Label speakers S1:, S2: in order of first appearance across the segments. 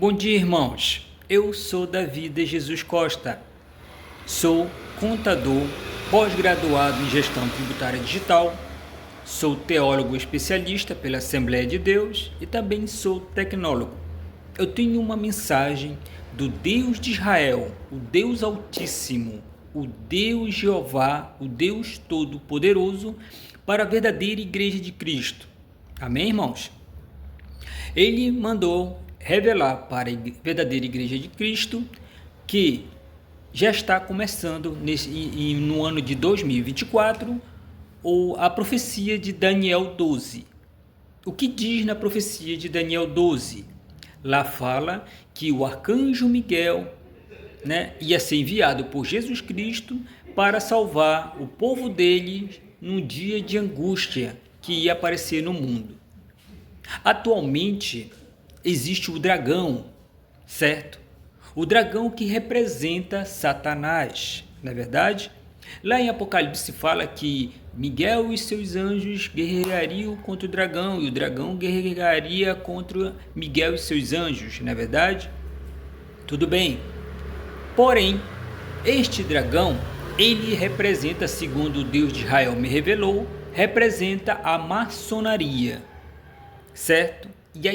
S1: Bom dia, irmãos. Eu sou Davi de Jesus Costa. Sou contador, pós-graduado em gestão tributária digital. Sou teólogo especialista pela Assembleia de Deus e também sou tecnólogo. Eu tenho uma mensagem do Deus de Israel, o Deus Altíssimo, o Deus Jeová, o Deus Todo-Poderoso, para a verdadeira Igreja de Cristo. Amém, irmãos? Ele mandou revelar para a verdadeira Igreja de Cristo que já está começando no ano de 2024 a profecia de Daniel 12. O que diz na profecia de Daniel 12? Lá fala que o arcanjo Miguel, ia ser enviado por Jesus Cristo para salvar o povo dele num dia de angústia que ia aparecer no mundo. Atualmente existe o dragão, certo? O dragão que representa Satanás, não é verdade? Lá em Apocalipse fala que Miguel e seus anjos guerreariam contra o dragão e o dragão guerrearia contra Miguel e seus anjos, não é verdade? Tudo bem. Porém, este dragão, ele representa, segundo o Deus de Israel me revelou, representa a maçonaria, certo? E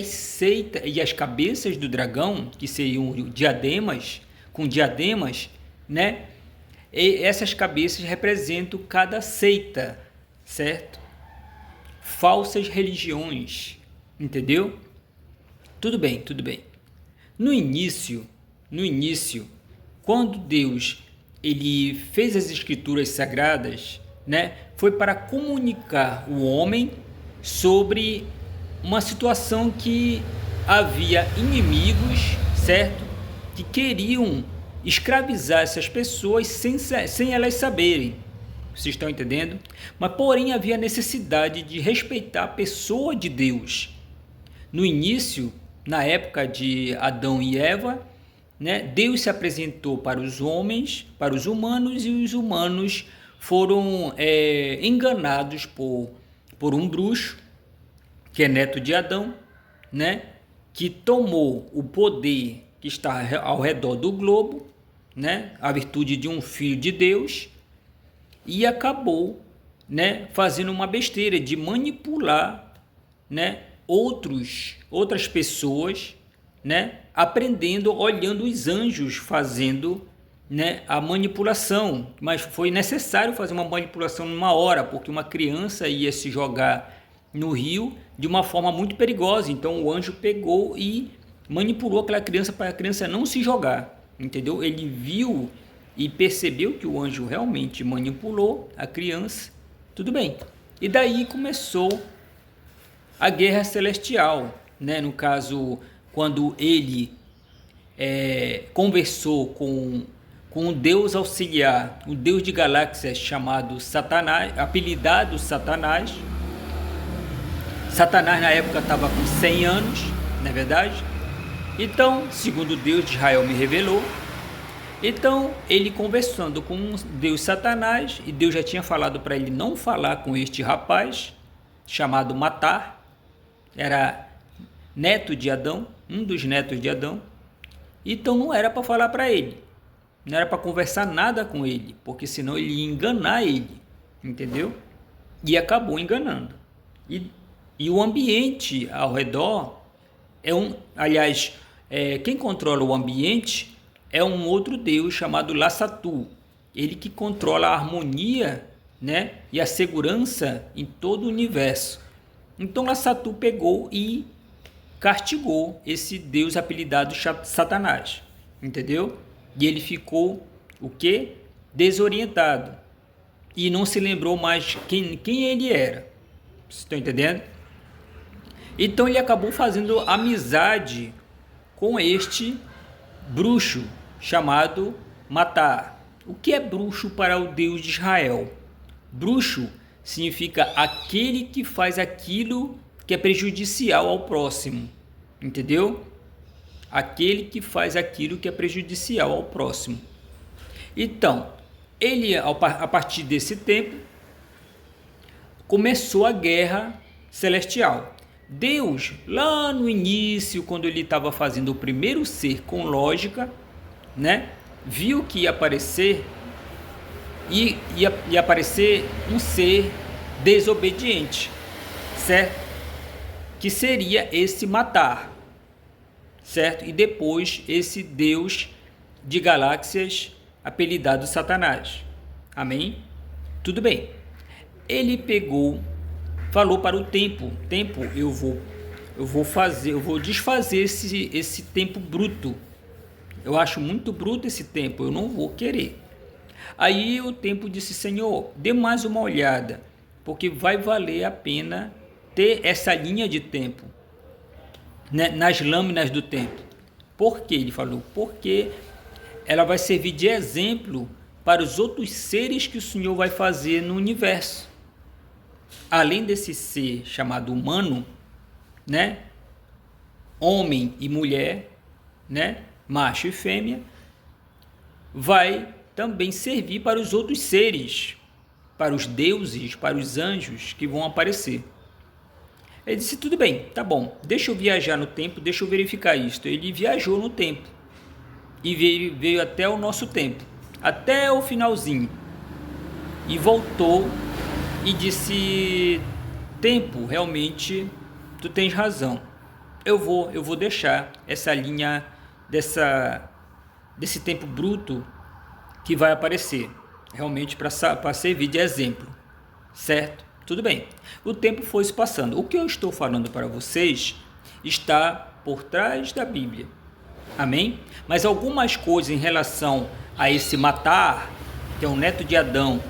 S1: as cabeças do dragão, que seriam diademas, com diademas, E essas cabeças representam cada seita, certo? Falsas religiões, entendeu? Tudo bem, tudo bem. No início, quando Deus ele fez as escrituras sagradas, foi para comunicar o homem sobre uma situação que havia inimigos, certo? Que queriam escravizar essas pessoas sem elas saberem. Vocês estão entendendo? Mas porém havia necessidade de respeitar a pessoa de Deus. No início, na época de Adão e Eva, Deus se apresentou para os homens, para os humanos, e os humanos foram enganados por um bruxo, que é neto de Adão, que tomou o poder que está ao redor do globo, a virtude de um filho de Deus, e acabou, fazendo uma besteira de manipular, outras pessoas, aprendendo, olhando os anjos fazendo, a manipulação. Mas foi necessário fazer uma manipulação numa hora, porque uma criança ia se jogar no rio de uma forma muito perigosa. Então o anjo pegou e manipulou aquela criança para a criança não se jogar, entendeu? Ele viu e percebeu que o anjo realmente manipulou a criança, tudo bem. E daí começou a guerra celestial, no caso, quando ele conversou com um Deus auxiliar, um Deus de galáxias chamado Satanás, apelidado Satanás. Satanás na época estava com 100 anos, não é verdade? Então, segundo Deus de Israel me revelou, então ele conversando com Deus Satanás, e Deus já tinha falado para ele não falar com este rapaz, chamado Matar, era neto de Adão, um dos netos de Adão, então não era para falar para ele, não era para conversar nada com ele, porque senão ele ia enganar ele, entendeu? E acabou enganando. E o ambiente ao redor quem controla o ambiente é um outro Deus chamado Lassatu, ele que controla a harmonia, e a segurança em todo o universo. Então Lassatu pegou e castigou esse Deus apelidado Satanás, entendeu? E ele ficou o quê? Desorientado e não se lembrou mais quem ele era. Vocês estão entendendo? Então ele acabou fazendo amizade com este bruxo chamado Matar. O que é bruxo para o Deus de Israel? Bruxo significa aquele que faz aquilo que é prejudicial ao próximo, entendeu? Aquele que faz aquilo que é prejudicial ao próximo. Então, a partir desse tempo, começou a guerra celestial. Deus, lá no início, quando ele estava fazendo o primeiro ser com lógica, né, viu que ia aparecer um ser desobediente, certo? Que seria esse matar, certo? E depois esse Deus de galáxias apelidado Satanás. Amém? Tudo bem. Ele falou para o tempo, eu vou desfazer esse tempo bruto. Eu acho muito bruto esse tempo, eu não vou querer. Aí o tempo disse: Senhor, dê mais uma olhada, porque vai valer a pena ter essa linha de tempo, né, nas lâminas do tempo. Por quê? Ele falou: porque ela vai servir de exemplo para os outros seres que o Senhor vai fazer no universo. Além desse ser chamado humano, né, homem e mulher, né, macho e fêmea, vai também servir para os outros seres, para os deuses, para os anjos que vão aparecer. Ele disse: tudo bem, tá bom, deixa eu viajar no tempo, deixa eu verificar isto. Ele viajou no tempo e veio até o nosso tempo, até o finalzinho, e voltou e disse: tempo, realmente tu tens razão, eu vou deixar essa linha desse tempo bruto que vai aparecer, realmente para servir de exemplo, certo? Tudo bem, o tempo foi se passando. O que eu estou falando para vocês está por trás da Bíblia, amém? Mas algumas coisas em relação a esse matar, que é o neto de Adão,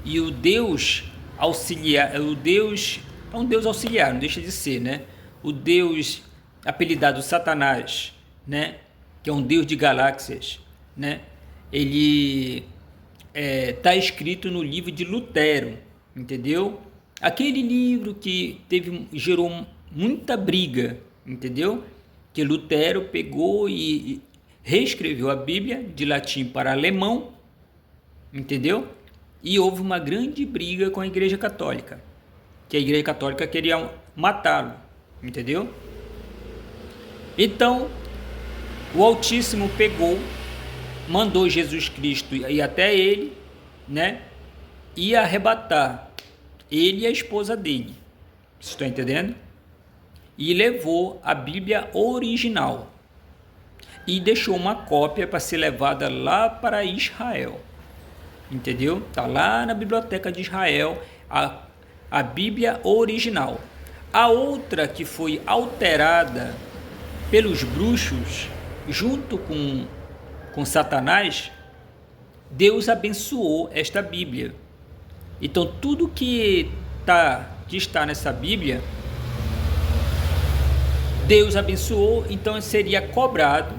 S1: e o Deus auxiliar, é um Deus auxiliar, não deixa de ser, né? O Deus apelidado Satanás, né? Que é um Deus de galáxias, né? Ele está escrito no livro de Lutero, entendeu? Aquele livro que gerou muita briga, entendeu? Que Lutero pegou e reescreveu a Bíblia de latim para alemão, entendeu? E houve uma grande briga com a Igreja Católica, que a Igreja Católica queria matá-lo, entendeu? Então, o Altíssimo mandou Jesus Cristo ir até ele, né? E arrebatar ele e a esposa dele. Vocês estão entendendo? E levou a Bíblia original e deixou uma cópia para ser levada lá para Israel. Entendeu? Está lá na biblioteca de Israel a Bíblia original. A outra que foi alterada pelos bruxos junto com Satanás, Deus abençoou esta Bíblia. Então tudo que está nessa Bíblia, Deus abençoou, então seria cobrado,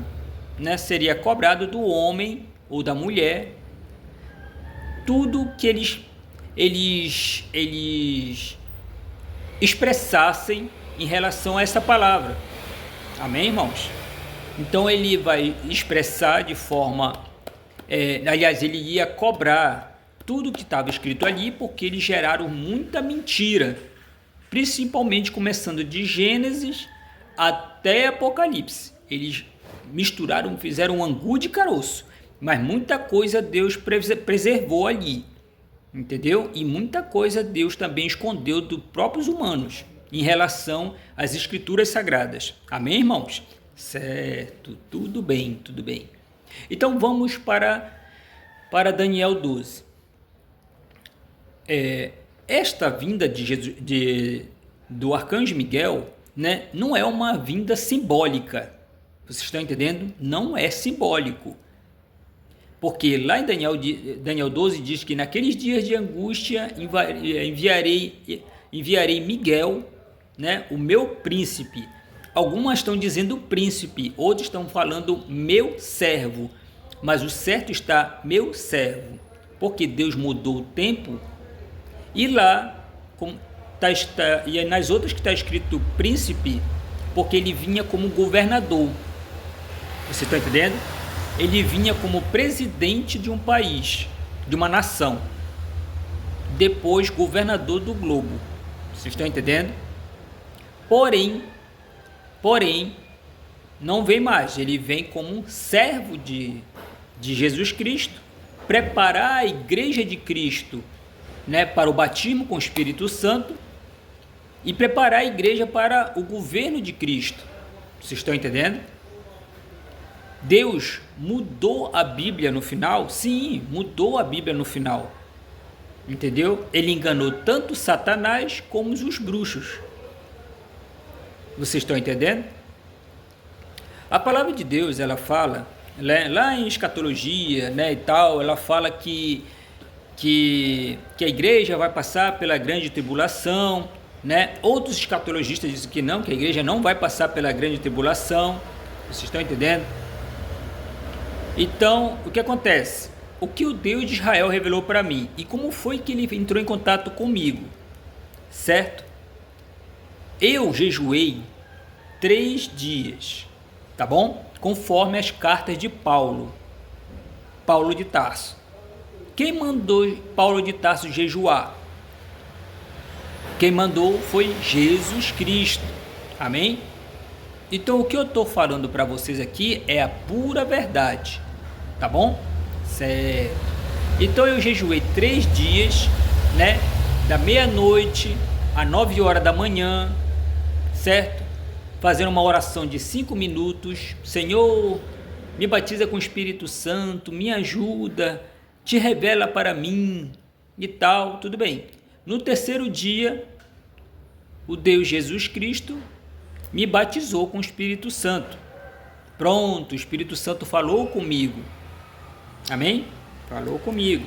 S1: né? Seria cobrado do homem ou da mulher tudo que eles expressassem em relação a essa palavra. Amém, irmãos? Então ele vai expressar de forma, ele ia cobrar tudo que estava escrito ali, porque eles geraram muita mentira, principalmente começando de Gênesis até Apocalipse. Eles misturaram, fizeram um angu de caroço, mas muita coisa Deus preservou ali, entendeu? E muita coisa Deus também escondeu dos próprios humanos em relação às escrituras sagradas. Amém, irmãos? Certo, tudo bem, tudo bem. Então vamos para Daniel 12. Esta vinda de Jesus, do arcanjo Miguel, né, não é uma vinda simbólica. Vocês estão entendendo? Não é simbólico. Porque lá em Daniel 12 diz que naqueles dias de angústia enviarei Miguel, né, o meu príncipe. Algumas estão dizendo príncipe, outros estão falando meu servo. Mas o certo está meu servo. Porque Deus mudou o tempo. E lá, e nas outras que está escrito príncipe, porque ele vinha como governador. Você está entendendo? Ele vinha como presidente de um país, de uma nação. Depois governador do globo. Vocês estão entendendo? Porém, não vem mais, ele vem como um servo de Jesus Cristo, preparar a igreja de Cristo, né, para o batismo com o Espírito Santo e preparar a igreja para o governo de Cristo. Vocês estão entendendo? Deus mudou a Bíblia no final? Sim, mudou a Bíblia no final. Entendeu? Ele enganou tanto Satanás como os bruxos. Vocês estão entendendo? A palavra de Deus, ela fala, lá em escatologia, né, e tal, ela fala que a igreja vai passar pela grande tribulação, né? Outros escatologistas dizem que não, que a igreja não vai passar pela grande tribulação. Vocês estão entendendo? Então, o que acontece? O que o Deus de Israel revelou para mim e como foi que ele entrou em contato comigo, certo? Eu jejuei 3 dias, tá bom? Conforme as cartas de Paulo de Tarso. Quem mandou Paulo de Tarso jejuar? Quem mandou foi Jesus Cristo, amém? Então o que eu estou falando para vocês aqui é a pura verdade, tá bom? Certo. Então eu jejuei 3 dias, né? Da meia-noite a 9 horas da manhã, certo? Fazendo uma oração de 5 minutos. Senhor, me batiza com o Espírito Santo, me ajuda, te revela para mim e tal, tudo bem. No terceiro dia, o Deus Jesus Cristo me batizou com o Espírito Santo. Pronto, o Espírito Santo falou comigo. Amém? Falou comigo.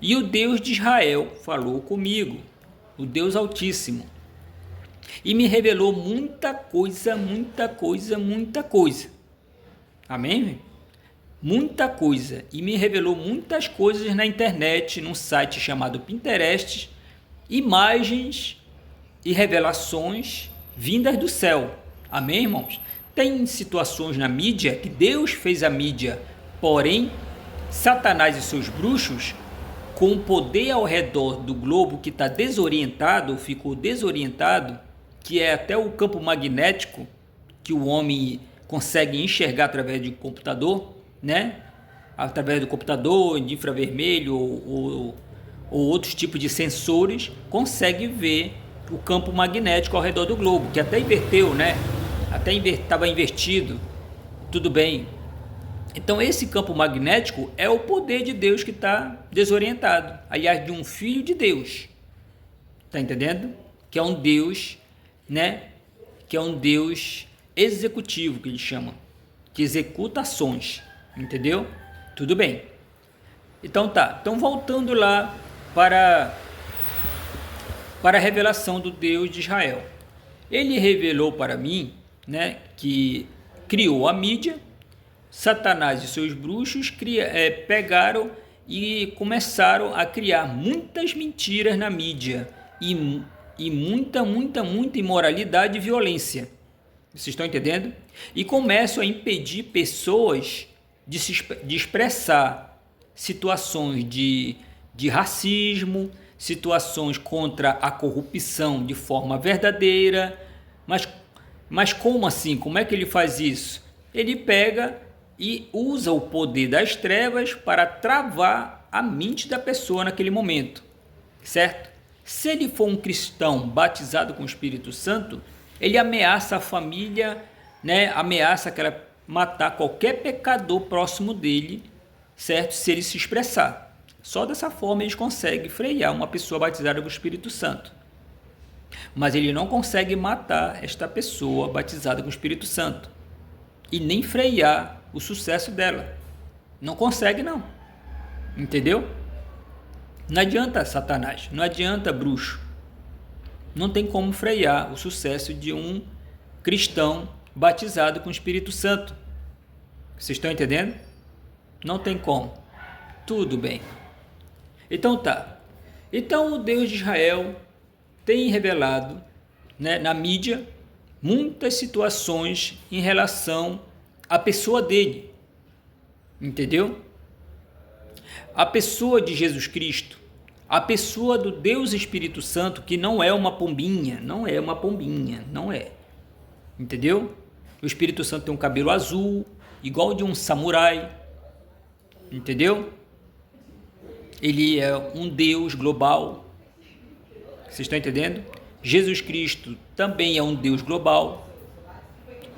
S1: E o Deus de Israel falou comigo, o Deus Altíssimo. E me revelou muita coisa. Amém? Muita coisa. E me revelou muitas coisas na internet, num site chamado Pinterest, imagens e revelações vindas do céu. Amém, irmãos? Tem situações na mídia que Deus fez a mídia, porém, Satanás e seus bruxos, com o poder ao redor do globo que está desorientado, ficou desorientado, que é até o campo magnético que o homem consegue enxergar através de computador, né? Através do computador, de infravermelho ou outros tipos de sensores, consegue ver o campo magnético ao redor do globo, que até inverteu, né? Até estava invertido. Tudo bem. Então esse campo magnético é o poder de Deus que está desorientado. Aliás, de um filho de Deus. Está entendendo? Que é um Deus, né? Que é um Deus executivo, que ele chama. Que executa ações. Entendeu? Tudo bem. Então tá. Então voltando lá para a revelação do Deus de Israel. Ele revelou para mim, né, que criou a mídia. Satanás e seus bruxos pegaram e começaram a criar muitas mentiras na mídia e muita imoralidade e violência. Vocês estão entendendo? E começam a impedir pessoas de expressar situações de racismo, situações contra a corrupção de forma verdadeira. Mas como assim? Como é que ele faz isso? Ele pega e usa o poder das trevas para travar a mente da pessoa naquele momento, certo? Se ele for um cristão batizado com o Espírito Santo, ele ameaça a família, né? Ameaça matar qualquer pecador próximo dele, certo? Se ele se expressar. Só dessa forma eles conseguem frear uma pessoa batizada com o Espírito Santo. Mas ele não consegue matar esta pessoa batizada com o Espírito Santo e nem frear o sucesso dela. Não consegue, não. Entendeu? Não adianta Satanás, não adianta bruxo. Não tem como frear o sucesso de um cristão batizado com o Espírito Santo. Vocês estão entendendo? Não tem como. Tudo bem. Então tá. Então o Deus de Israel tem revelado, né, na mídia muitas situações em relação à pessoa dele. Entendeu? A pessoa de Jesus Cristo, a pessoa do Deus Espírito Santo, que não é uma pombinha, não é. Entendeu? O Espírito Santo tem um cabelo azul, igual de um samurai. Entendeu? Ele é um Deus global. Vocês estão entendendo? Jesus Cristo também é um Deus global.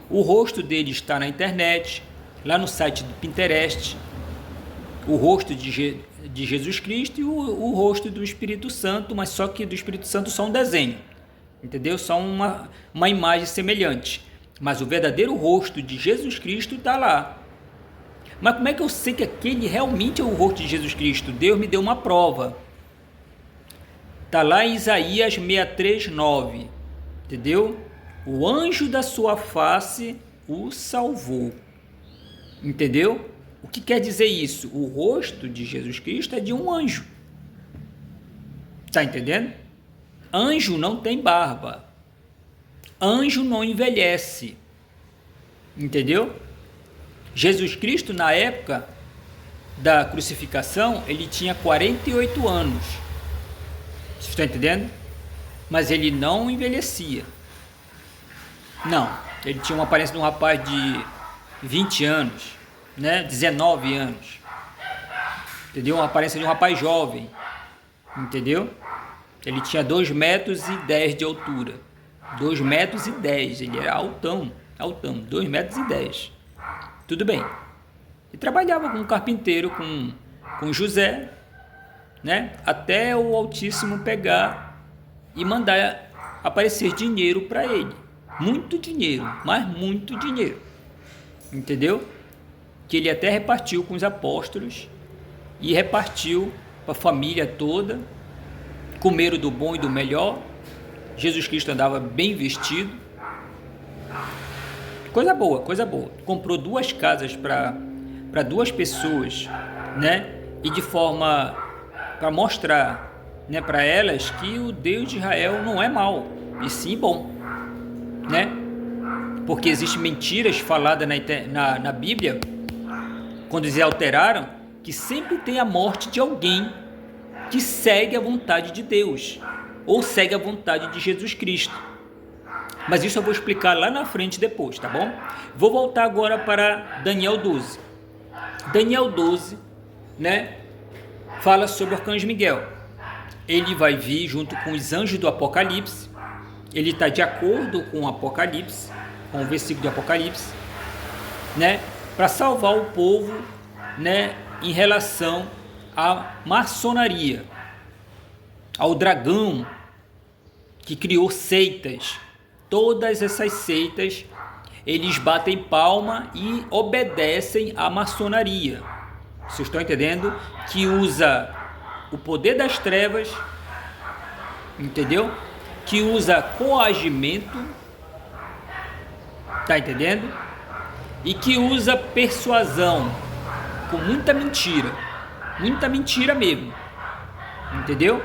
S1: O rosto dele está na internet, lá no site do Pinterest. O rosto de Jesus Cristo e o rosto do Espírito Santo, mas só que do Espírito Santo só um desenho. Entendeu? Só uma imagem semelhante. Mas o verdadeiro rosto de Jesus Cristo está lá. Mas como é que eu sei que aquele realmente é o rosto de Jesus Cristo? Deus me deu uma prova. Está lá em Isaías 63:9. Entendeu? O anjo da sua face o salvou. Entendeu? O que quer dizer isso? O rosto de Jesus Cristo é de um anjo. Está entendendo? Anjo não tem barba. Anjo não envelhece. Entendeu? Jesus Cristo, na época da crucificação, ele tinha 48 anos. Vocês estão entendendo? Mas ele não envelhecia. Não. Ele tinha uma aparência de um rapaz de 20 anos, né? 19 anos. Entendeu? Uma aparência de um rapaz jovem. Entendeu? Ele tinha 2,10 metros de altura. 2,10 metros. Ele era altão. 2,10 metros. Tudo bem. E trabalhava como carpinteiro com José, né? Até o Altíssimo pegar e mandar aparecer dinheiro para ele. Muito dinheiro, mas muito dinheiro. Entendeu? Que ele até repartiu com os apóstolos e repartiu para a família toda. Comeram do bom e do melhor. Jesus Cristo andava bem vestido. Coisa boa. Comprou 2 casas para 2 pessoas, né? E de forma para mostrar, né, para elas que o Deus de Israel não é mau, e sim bom, né? Porque existem mentiras faladas na Bíblia, quando eles alteraram, que sempre tem a morte de alguém que segue a vontade de Deus, ou segue a vontade de Jesus Cristo. Mas isso eu vou explicar lá na frente depois, tá bom? Vou voltar agora para Daniel 12. Daniel 12, né, fala sobre o arcanjo Miguel. Ele vai vir junto com os anjos do Apocalipse. Ele está de acordo com o Apocalipse, com o versículo de Apocalipse, né, para salvar o povo, né, em relação à maçonaria, ao dragão que criou seitas. Todas essas seitas, eles batem palma e obedecem à maçonaria. Vocês estão entendendo? Que usa o poder das trevas, entendeu? Que usa coagimento, tá entendendo? E que usa persuasão, com muita mentira mesmo, entendeu?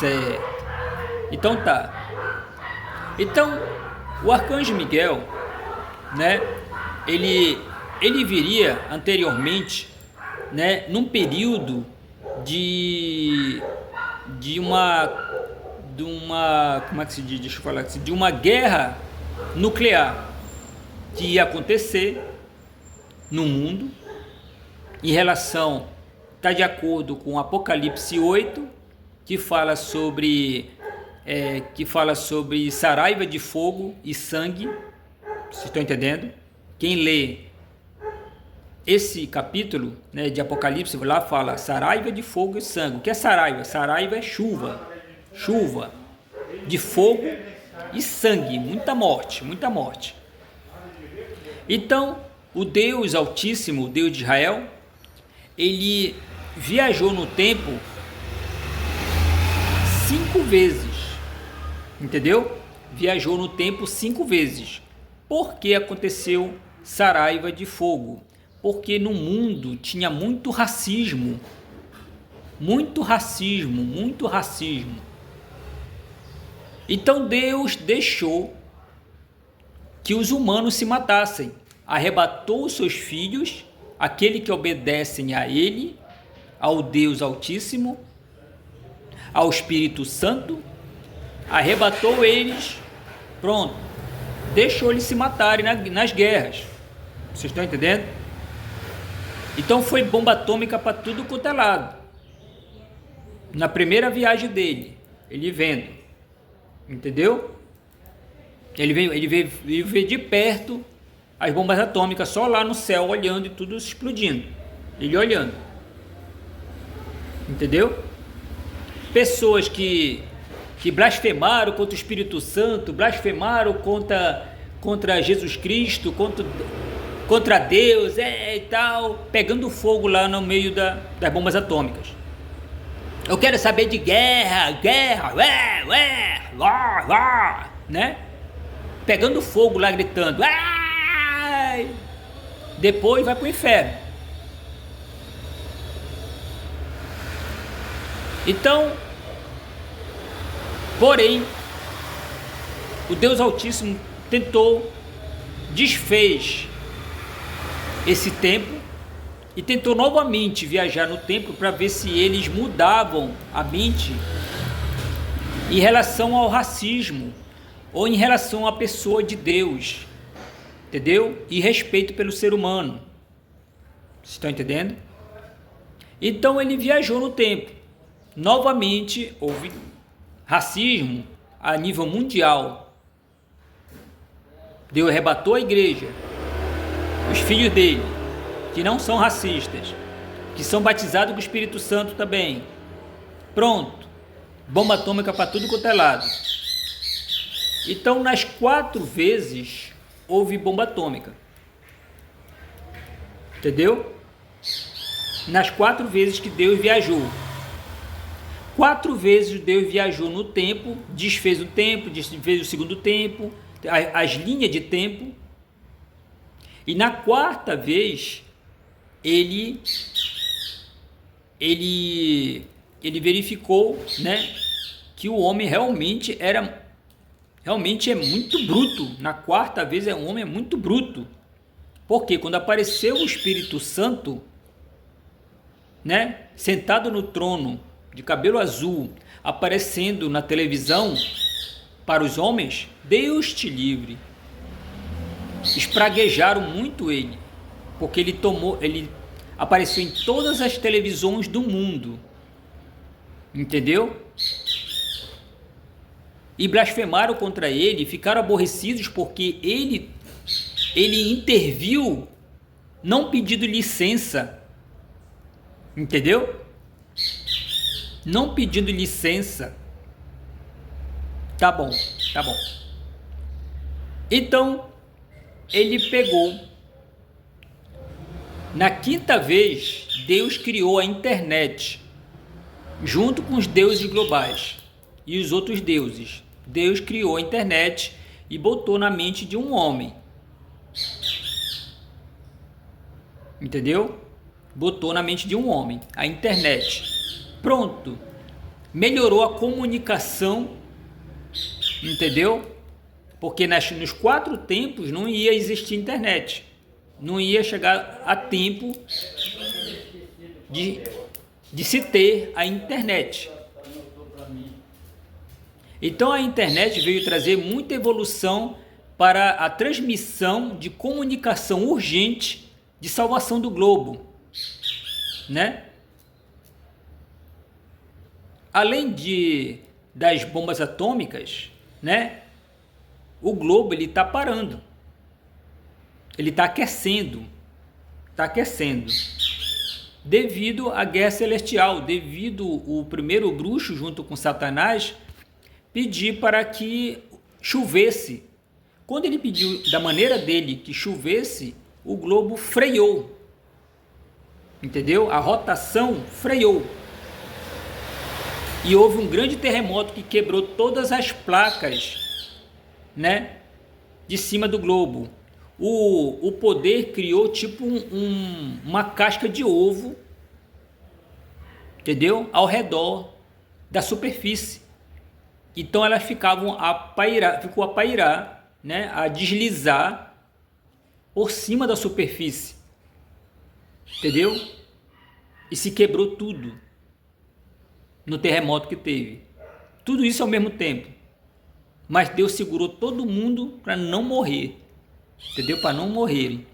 S1: Certo. Então tá. Então, o arcanjo Miguel, né, ele viria anteriormente, né, num período de uma como é que se diz? Deixa eu falar assim, de uma guerra nuclear que ia acontecer no mundo, em relação, está de acordo com Apocalipse 8, que fala sobre saraiva de fogo e sangue. Vocês estão entendendo? Quem lê esse capítulo, né, de Apocalipse, lá fala saraiva de fogo e sangue. O que é saraiva? Saraiva é chuva de fogo e sangue, muita morte. Então, o Deus Altíssimo, o Deus de Israel, ele viajou no tempo 5 vezes. Entendeu? Viajou no tempo 5 vezes. Por que aconteceu saraiva de fogo? Porque no mundo tinha muito racismo. Então Deus deixou que os humanos se matassem. Arrebatou os seus filhos, aquele que obedecem a Ele, ao Deus Altíssimo, ao Espírito Santo, arrebatou eles, pronto, deixou eles se matarem nas guerras. Vocês estão entendendo? Então foi bomba atômica para tudo quanto é lado. Na primeira viagem dele, ele vendo, entendeu? Ele veio ver de perto as bombas atômicas, só lá no céu, olhando e tudo explodindo. Ele olhando. Entendeu? Pessoas que blasfemaram contra o Espírito Santo, blasfemaram contra Jesus Cristo, contra Deus e tal, pegando fogo lá no meio das bombas atômicas. Eu quero saber de guerra, né? Pegando fogo lá, gritando, ai! Depois vai pro inferno. Então, porém, o Deus Altíssimo desfez esse templo e tentou novamente viajar no templo para ver se eles mudavam a mente em relação ao racismo ou em relação à pessoa de Deus, entendeu? E respeito pelo ser humano. Vocês estão entendendo? Então ele viajou no templo. Novamente houve racismo a nível mundial. Deus arrebatou a igreja, os filhos dele, que não são racistas, que são batizados com o Espírito Santo também. Pronto, bomba atômica para tudo quanto é lado. Então, nas 4 vezes houve bomba atômica, entendeu? Nas 4 vezes que Deus viajou. 4 vezes Deus viajou no tempo, desfez o tempo, desfez o segundo tempo, as linhas de tempo. E na 4ª vez, ele verificou, né, que o homem realmente é muito bruto. Na 4ª vez, o homem é muito bruto. Porque quando apareceu o Espírito Santo, né, sentado no trono, de cabelo azul, aparecendo na televisão para os homens, Deus te livre. Espraguejaram muito ele, porque ele apareceu em todas as televisões do mundo, entendeu? E blasfemaram contra ele, ficaram aborrecidos porque ele interviu, não pedindo licença, entendeu? Não pedindo licença. Tá bom. Então, ele pegou. Na 5ª vez, Deus criou a internet, junto com os deuses globais e os outros deuses. Deus criou a internet e botou na mente de um homem. Entendeu? Botou na mente de um homem a internet. Pronto, melhorou a comunicação, entendeu? Porque nos 4 tempos não ia existir internet, não ia chegar a tempo de se ter a internet. Então a internet veio trazer muita evolução para a transmissão de comunicação urgente de salvação do globo, né? Além das bombas atômicas, né? O globo ele está parando, ele está aquecendo, devido à guerra celestial, devido o primeiro bruxo junto com Satanás pedir para que chovesse. Quando ele pediu da maneira dele que chovesse, o globo freou, entendeu? A rotação freou. E houve um grande terremoto que quebrou todas as placas, né, de cima do globo. O poder criou tipo uma casca de ovo, entendeu? Ao redor da superfície. Então elas ficou a pairar, né, a deslizar por cima da superfície, entendeu? E se quebrou tudo. no terremoto que teve. Tudo isso ao mesmo tempo. Mas Deus segurou todo mundo para não morrer. Entendeu? Para não morrerem.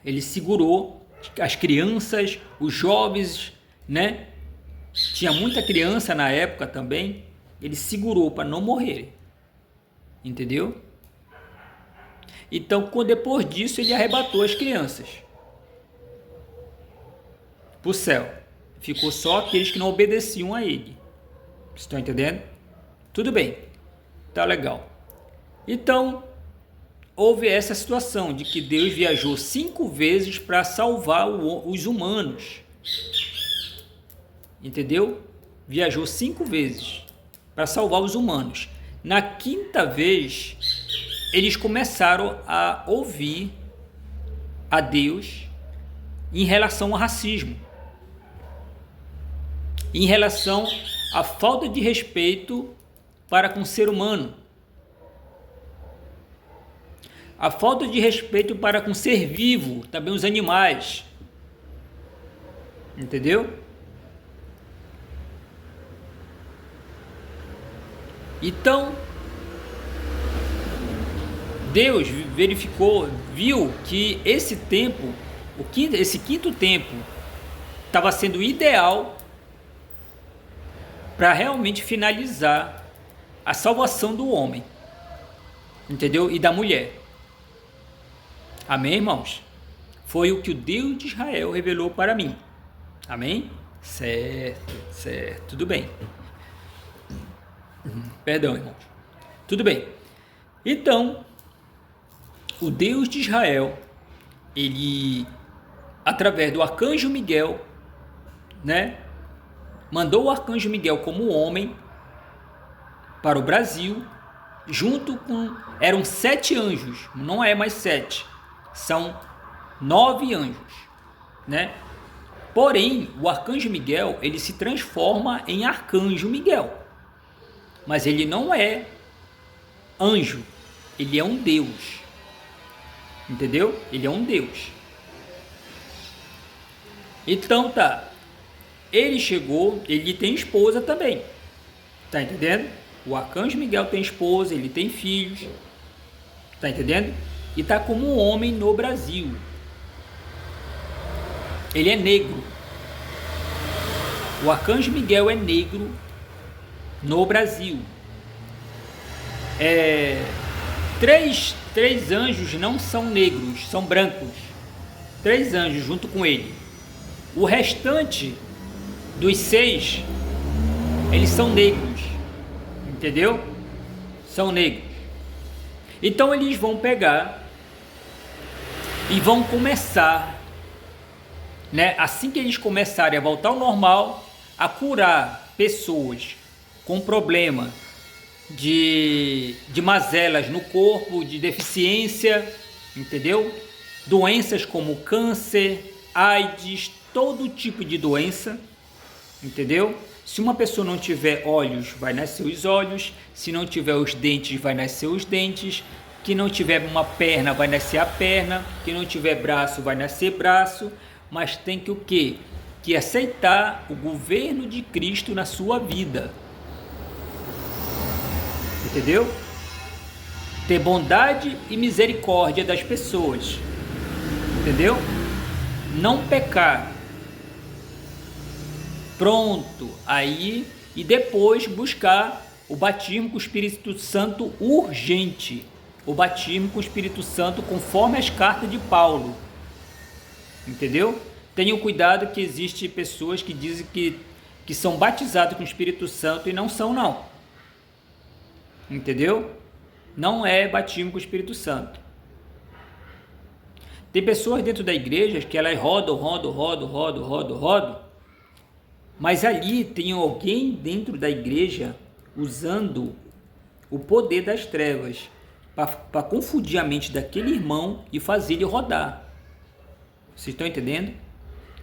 S1: Ele segurou as crianças, os jovens, né? Tinha muita criança na época também. Ele segurou para não morrerem. Entendeu? Então, depois disso, ele arrebatou as crianças para o céu. Ficou só aqueles que não obedeciam a ele. Estão entendendo? Tudo bem. Tá legal. Então, houve essa situação de que Deus viajou 5 vezes para salvar os humanos. Entendeu? Viajou 5 vezes para salvar os humanos. Na 5ª vez, eles começaram a ouvir a Deus em relação ao racismo, em relação à falta de respeito para com o ser humano, a falta de respeito para com o ser vivo, também os animais. Entendeu? Então, Deus viu que esse tempo, esse 5º tempo, estava sendo ideal para realmente finalizar a salvação do homem, entendeu? E da mulher. Amém, irmãos? Foi o que o Deus de Israel revelou para mim. Amém? Certo, tudo bem. Perdão, irmãos. Tudo bem. Então, o Deus de Israel, ele, através do arcanjo Miguel, né, mandou o arcanjo Miguel como homem para o Brasil, junto com, eram 7 anjos, não é mais 7, são 9 anjos, né? Porém, o arcanjo Miguel, ele se transforma em arcanjo Miguel, mas ele não é anjo, ele é um Deus. Entendeu? Ele é um Deus. Então tá. Ele chegou, ele tem esposa também. Tá entendendo? O arcanjo Miguel tem esposa, ele tem filhos. Tá entendendo? E tá como um homem no Brasil. Ele é negro. O arcanjo Miguel é negro no Brasil. Três anjos não são negros, são brancos. 3 anjos junto com ele. O restante dos 6, eles são negros. Entendeu? São negros. Então eles vão pegar e vão começar, né? Assim que eles começarem a voltar ao normal, a curar pessoas com problema de mazelas no corpo, de deficiência, entendeu? Doenças como câncer, AIDS, todo tipo de doença, entendeu? Se uma pessoa não tiver olhos, vai nascer os olhos. Se não tiver os dentes, vai nascer os dentes. Que não tiver uma perna, vai nascer a perna. Que não tiver braço, vai nascer braço. Mas tem que o quê? Que aceitar o governo de Cristo na sua vida. Entendeu? Ter bondade e misericórdia das pessoas. Entendeu? Não pecar. Pronto. Aí, e depois buscar o batismo com o Espírito Santo urgente. O batismo com o Espírito Santo conforme as cartas de Paulo. Entendeu? Tenham cuidado que existe pessoas que dizem que são batizadas com o Espírito Santo e não são, não. Entendeu? Não é batismo com o Espírito Santo. Tem pessoas dentro da igreja que elas rodam, mas ali tem alguém dentro da igreja usando o poder das trevas para confundir a mente daquele irmão e fazer ele rodar. Vocês estão entendendo?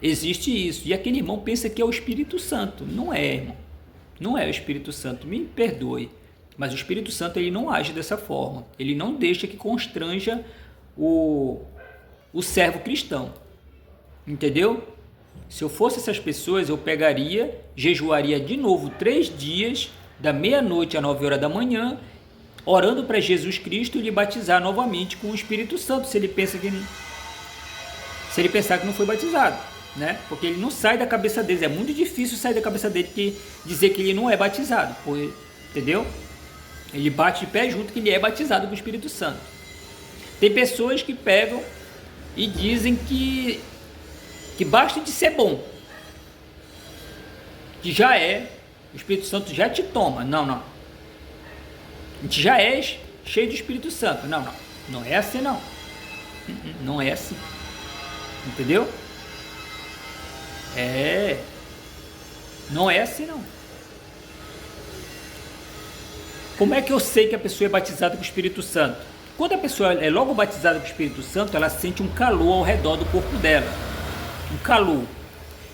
S1: Existe isso. E aquele irmão pensa que é o Espírito Santo. Não é, irmão. Não é o Espírito Santo. Me perdoe. Mas o Espírito Santo ele não age dessa forma. Ele não deixa que constranja o servo cristão. Entendeu? Se eu fosse essas pessoas, eu pegaria, jejuaria de novo 3 dias, da meia-noite a 9 horas da manhã, orando para Jesus Cristo e lhe batizar novamente com o Espírito Santo, se ele pensar que não foi batizado, né? Porque ele não sai da cabeça dele, é muito difícil sair da cabeça dele dizer que ele não é batizado, entendeu? Ele bate de pé junto que ele é batizado com o Espírito Santo. Tem pessoas que pegam e dizem que basta de ser bom, que já é, o Espírito Santo já te toma. Não. A gente já é cheio do Espírito Santo. Não é assim não. Não é assim. Entendeu? Não é assim não. Como é que eu sei que a pessoa é batizada com o Espírito Santo? Quando a pessoa é logo batizada com o Espírito Santo, ela sente um calor ao redor do corpo dela. Um calor.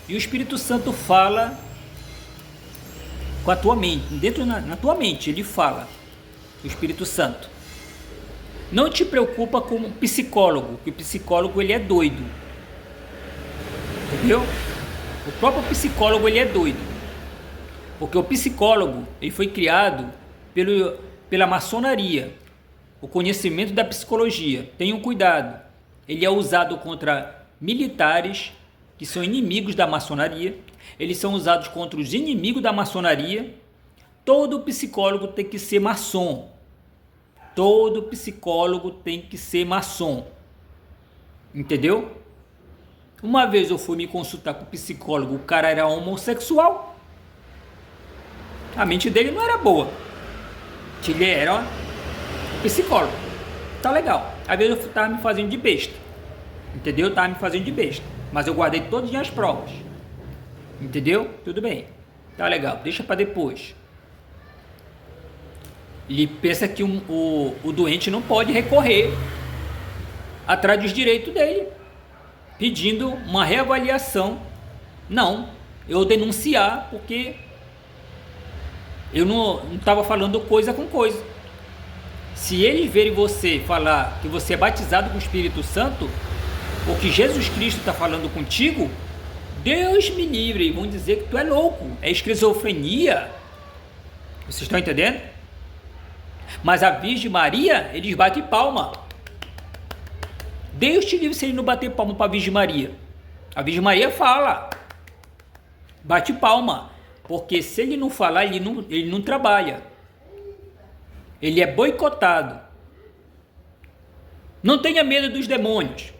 S1: E o Espírito Santo fala com a tua mente. Na tua mente, ele fala. O Espírito Santo. Não te preocupa com o psicólogo, que o psicólogo ele é doido. Entendeu? O próprio psicólogo ele é doido. Porque o psicólogo ele foi criado pela maçonaria. O conhecimento da psicologia. Tenham cuidado. Ele é usado contra militares que são inimigos da maçonaria. Eles são usados contra os inimigos da maçonaria. Todo psicólogo tem que ser maçom. Todo psicólogo tem que ser maçom. Entendeu? Uma vez eu fui me consultar com o psicólogo, o cara era homossexual. A mente dele não era boa. Ele era um psicólogo. Tá legal. Às vezes eu tava me fazendo de besta. Entendeu? Eu tava me fazendo de besta. Mas eu guardei todas as provas. Entendeu? Tudo bem. Tá legal. Deixa para depois. Ele pensa que o doente não pode recorrer atrás dos direitos dele, pedindo uma reavaliação. Não. Eu denunciar porque eu não estava falando coisa com coisa. Se eles verem você falar que você é batizado com o Espírito Santo, ou que Jesus Cristo está falando contigo, Deus me livre, vão dizer que tu é louco, é esquizofrenia. Vocês estão entendendo? Mas a Virgem Maria, eles batem palma. Deus te livre se ele não bater palma para a Virgem Maria. A Virgem Maria fala, bate palma, porque se ele não falar, ele não trabalha. Ele é boicotado. Não tenha medo dos demônios.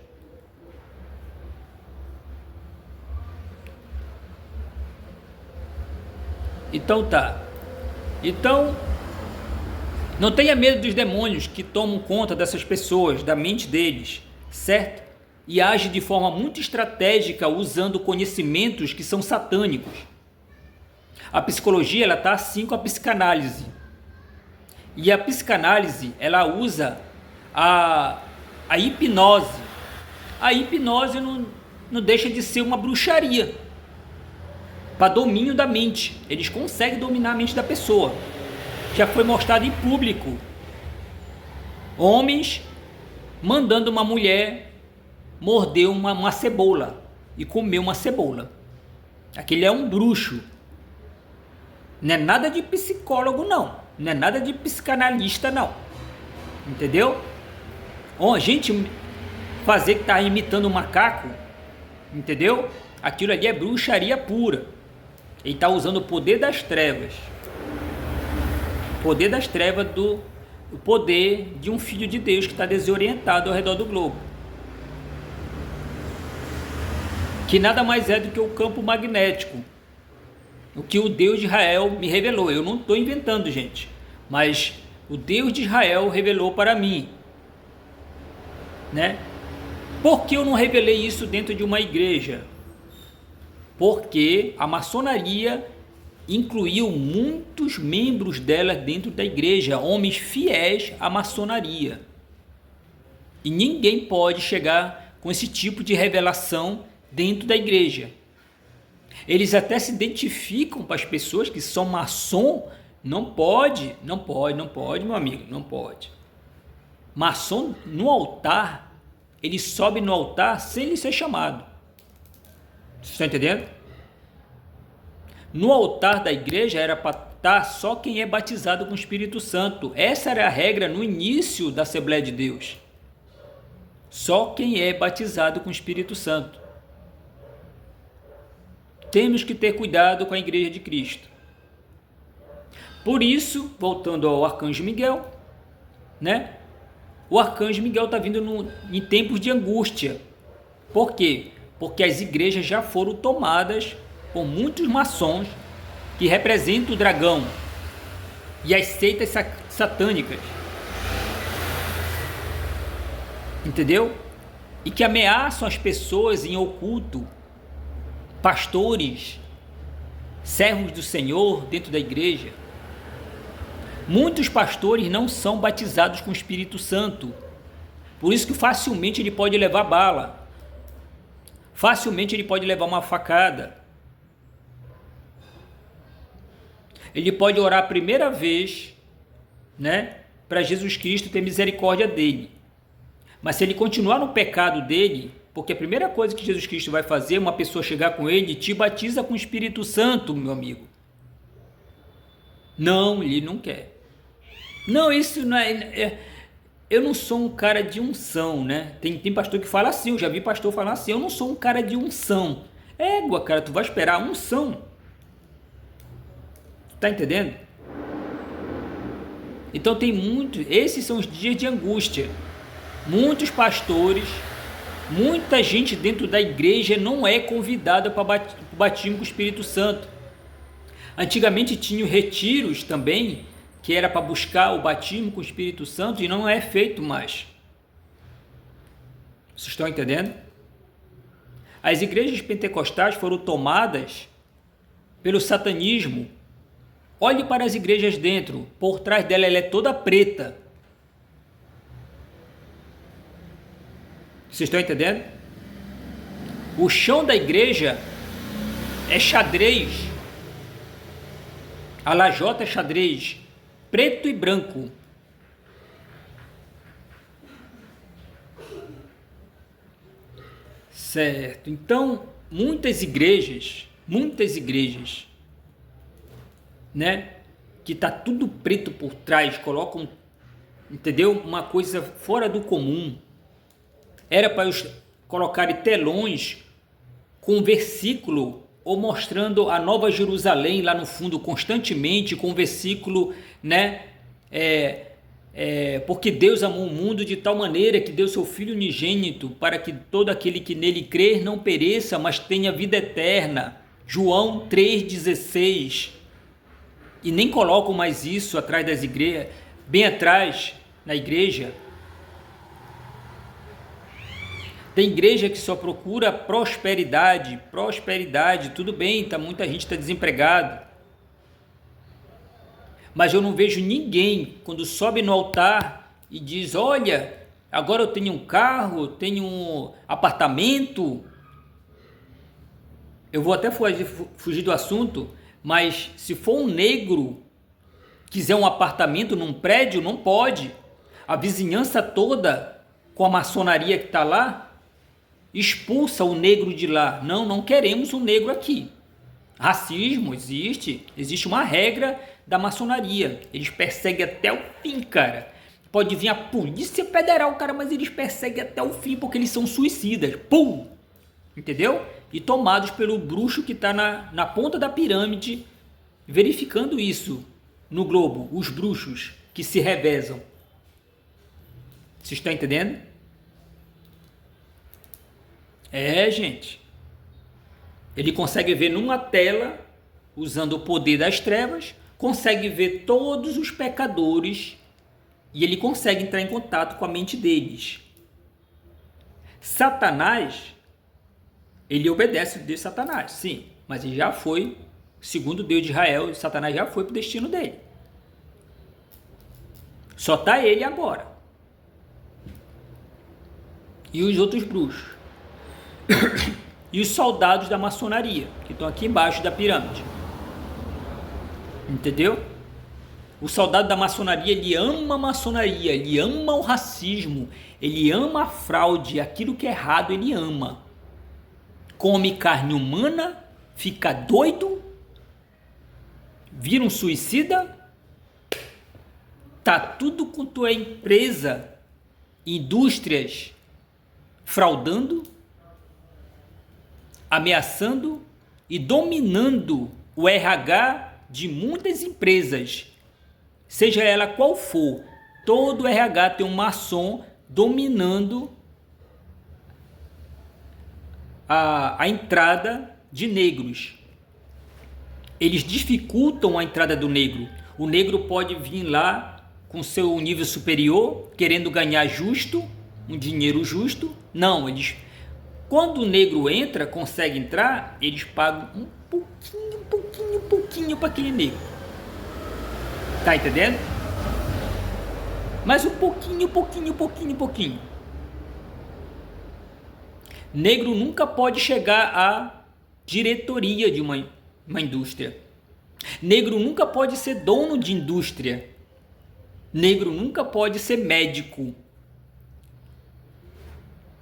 S1: Então tá. Então, não tenha medo dos demônios que tomam conta dessas pessoas, da mente deles, certo? E age de forma muito estratégica usando conhecimentos que são satânicos. A psicologia, ela tá assim com a psicanálise. E a psicanálise, ela usa a hipnose. A hipnose não deixa de ser uma bruxaria para domínio da mente. Eles conseguem dominar a mente da pessoa. Já foi mostrado em público homens mandando uma mulher morder uma cebola e comer uma cebola. Aquele é um bruxo. Não é nada de psicólogo, não. Não é nada de psicanalista, não. Entendeu? A gente fazer que tá imitando um macaco, entendeu? Aquilo ali é bruxaria pura. Ele está usando o poder das trevas. O poder das trevas o poder de um filho de Deus que está desorientado ao redor do globo. Que nada mais é do que o campo magnético. O que o Deus de Israel me revelou. Eu não estou inventando, gente. Mas o Deus de Israel revelou para mim. Né? Por que eu não revelei isso dentro de uma igreja? Porque a maçonaria incluiu muitos membros dela dentro da igreja, homens fiéis à maçonaria. E ninguém pode chegar com esse tipo de revelação dentro da igreja. Eles até se identificam para as pessoas que são maçom. Não pode, meu amigo, não pode. Maçom no altar, ele sobe no altar sem ele ser chamado. Vocês estão entendendo? No altar da igreja era para estar só quem é batizado com o Espírito Santo. Essa era a regra no início da Assembleia de Deus. Só quem é batizado com o Espírito Santo. Temos que ter cuidado com a igreja de Cristo. Por isso, voltando ao arcanjo Miguel, né? O arcanjo Miguel está vindo em tempos de angústia. Por quê? Porque as igrejas já foram tomadas por muitos maçons que representam o dragão e as seitas satânicas. Entendeu? E que ameaçam as pessoas em oculto, pastores, servos do Senhor dentro da igreja. Muitos pastores não são batizados com o Espírito Santo, por isso que facilmente ele pode levar bala, facilmente ele pode levar uma facada, ele pode orar a primeira vez, né, para Jesus Cristo ter misericórdia dele, mas se ele continuar no pecado dele, porque a primeira coisa que Jesus Cristo vai fazer é uma pessoa chegar com ele, te batiza com o Espírito Santo, meu amigo. Não, ele não quer. Não, isso não eu não sou um cara de unção, né? Tem pastor que fala assim, eu já vi pastor falar assim, eu não sou um cara de unção. Égua, cara, tu vai esperar unção. Tá entendendo? Então tem esses são os dias de angústia. Muitos pastores, muita gente dentro da igreja não é convidada para o batismo com o Espírito Santo. Antigamente tinha retiros também, que era para buscar o batismo com o Espírito Santo e não é feito mais. Vocês estão entendendo? As igrejas pentecostais foram tomadas pelo satanismo. Olhe para as igrejas dentro, por trás dela ela é toda preta. Vocês estão entendendo? O chão da igreja é xadrez. A lajota é xadrez, preto e branco. Certo. Então, muitas igrejas, né, que tá tudo preto por trás, colocam, entendeu? Uma coisa fora do comum. Era para colocarem telões com versículo ou mostrando a Nova Jerusalém lá no fundo constantemente com versículo, né? Porque Deus amou o mundo de tal maneira que deu seu Filho unigênito para que todo aquele que nele crer não pereça, mas tenha vida eterna. João 3,16. E nem colocam mais isso atrás das igrejas, bem atrás na igreja. Tem igreja que só procura prosperidade, tudo bem, muita gente está desempregado. Mas eu não vejo ninguém, quando sobe no altar e diz, olha, agora eu tenho um carro, tenho um apartamento. Eu vou até fugir do assunto, mas se for um negro, quiser um apartamento num prédio, não pode. A vizinhança toda, com a maçonaria que está lá, expulsa o negro de lá. Não queremos um negro aqui. Racismo existe uma regra da maçonaria. Eles perseguem até o fim, cara. Pode vir a polícia federal, cara, mas eles perseguem até o fim porque eles são suicidas. Pum! Entendeu? E tomados pelo bruxo que está na ponta da pirâmide, verificando isso no globo. Os bruxos que se revezam. Vocês estão entendendo? Gente. Ele consegue ver numa tela, usando o poder das trevas, consegue ver todos os pecadores e ele consegue entrar em contato com a mente deles. Satanás, ele obedece o Deus Satanás, sim, mas ele já foi, segundo o Deus de Israel, Satanás já foi para o destino dele. Só está ele agora. E os outros bruxos. E os soldados da maçonaria, que estão aqui embaixo da pirâmide. Entendeu? O soldado da maçonaria, ele ama a maçonaria, ele ama o racismo, ele ama a fraude, aquilo que é errado ele ama. come carne humana, fica doido, vira um suicida. Tá tudo quanto é empresa, indústrias fraudando, ameaçando e dominando o RH de muitas empresas, seja ela qual for. Todo RH tem um maçom dominando a entrada de negros. Eles dificultam a entrada do negro. O negro pode vir lá com seu nível superior, querendo ganhar justo, um dinheiro justo. Não, quando o negro entra, consegue entrar, eles pagam um pouquinho para aquele negro. Tá entendendo? Mas um pouquinho. Negro nunca pode chegar à diretoria de uma indústria. Negro nunca pode ser dono de indústria. Negro nunca pode ser médico.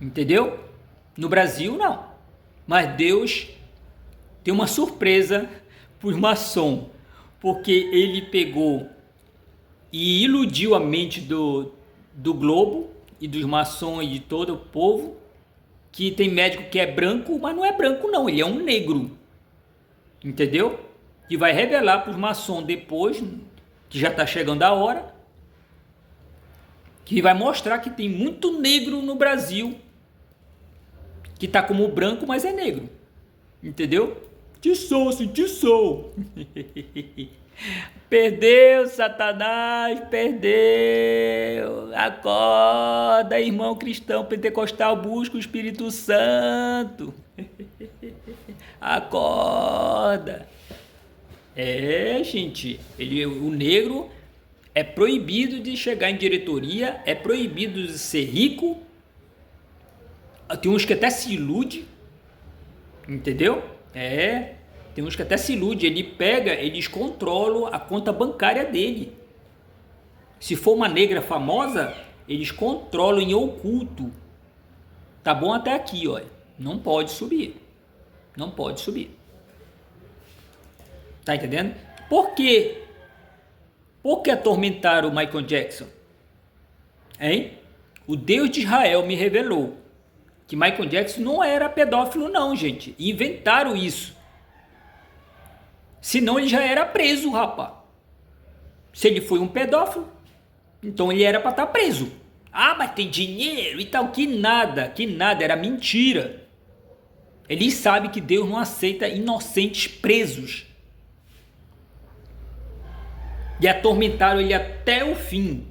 S1: Entendeu? No Brasil, não. Mas Deus tem uma surpresa para os maçom, porque ele pegou e iludiu a mente do globo e dos maçons e de todo o povo, que tem médico que é branco, mas não é branco não, ele é um negro. Entendeu? E vai revelar para os maçons depois, que já está chegando a hora, que vai mostrar que tem muito negro no Brasil, que está como branco, mas é negro. Entendeu? Te sou. Perdeu, Satanás, perdeu. Acorda, irmão cristão pentecostal, busca o Espírito Santo. Acorda. Gente, o negro é proibido de chegar em diretoria, é proibido de ser rico. Tem uns que até se ilude, entendeu? Tem uns que até se ilude. Eles controlam a conta bancária dele. Se for uma negra famosa, eles controlam em oculto. Tá bom até aqui, olha. Não pode subir. Tá entendendo? Por quê? Por que atormentaram o Michael Jackson? Hein? O Deus de Israel me revelou que Michael Jackson não era pedófilo não, gente. Inventaram isso. Senão ele já era preso, rapaz. Se ele foi um pedófilo, então ele era para estar preso. Ah, mas tem dinheiro e tal. Que nada, era mentira. Eles sabem que Deus não aceita inocentes presos. E atormentaram ele até o fim.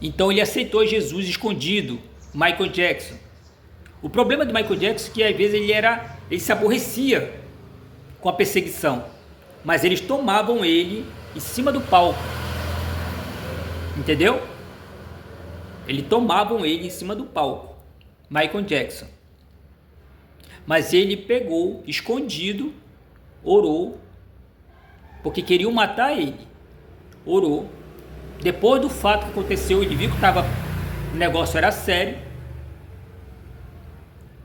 S1: Então ele aceitou Jesus escondido, Michael Jackson. O problema de Michael Jackson é que às vezes ele se aborrecia com a perseguição, mas eles tomavam ele em cima do palco. Entendeu? Eles tomavam ele em cima do palco, Michael Jackson. Mas ele pegou, escondido, orou, porque queriam matar ele. Orou. Depois do fato que aconteceu, ele viu que o negócio era sério.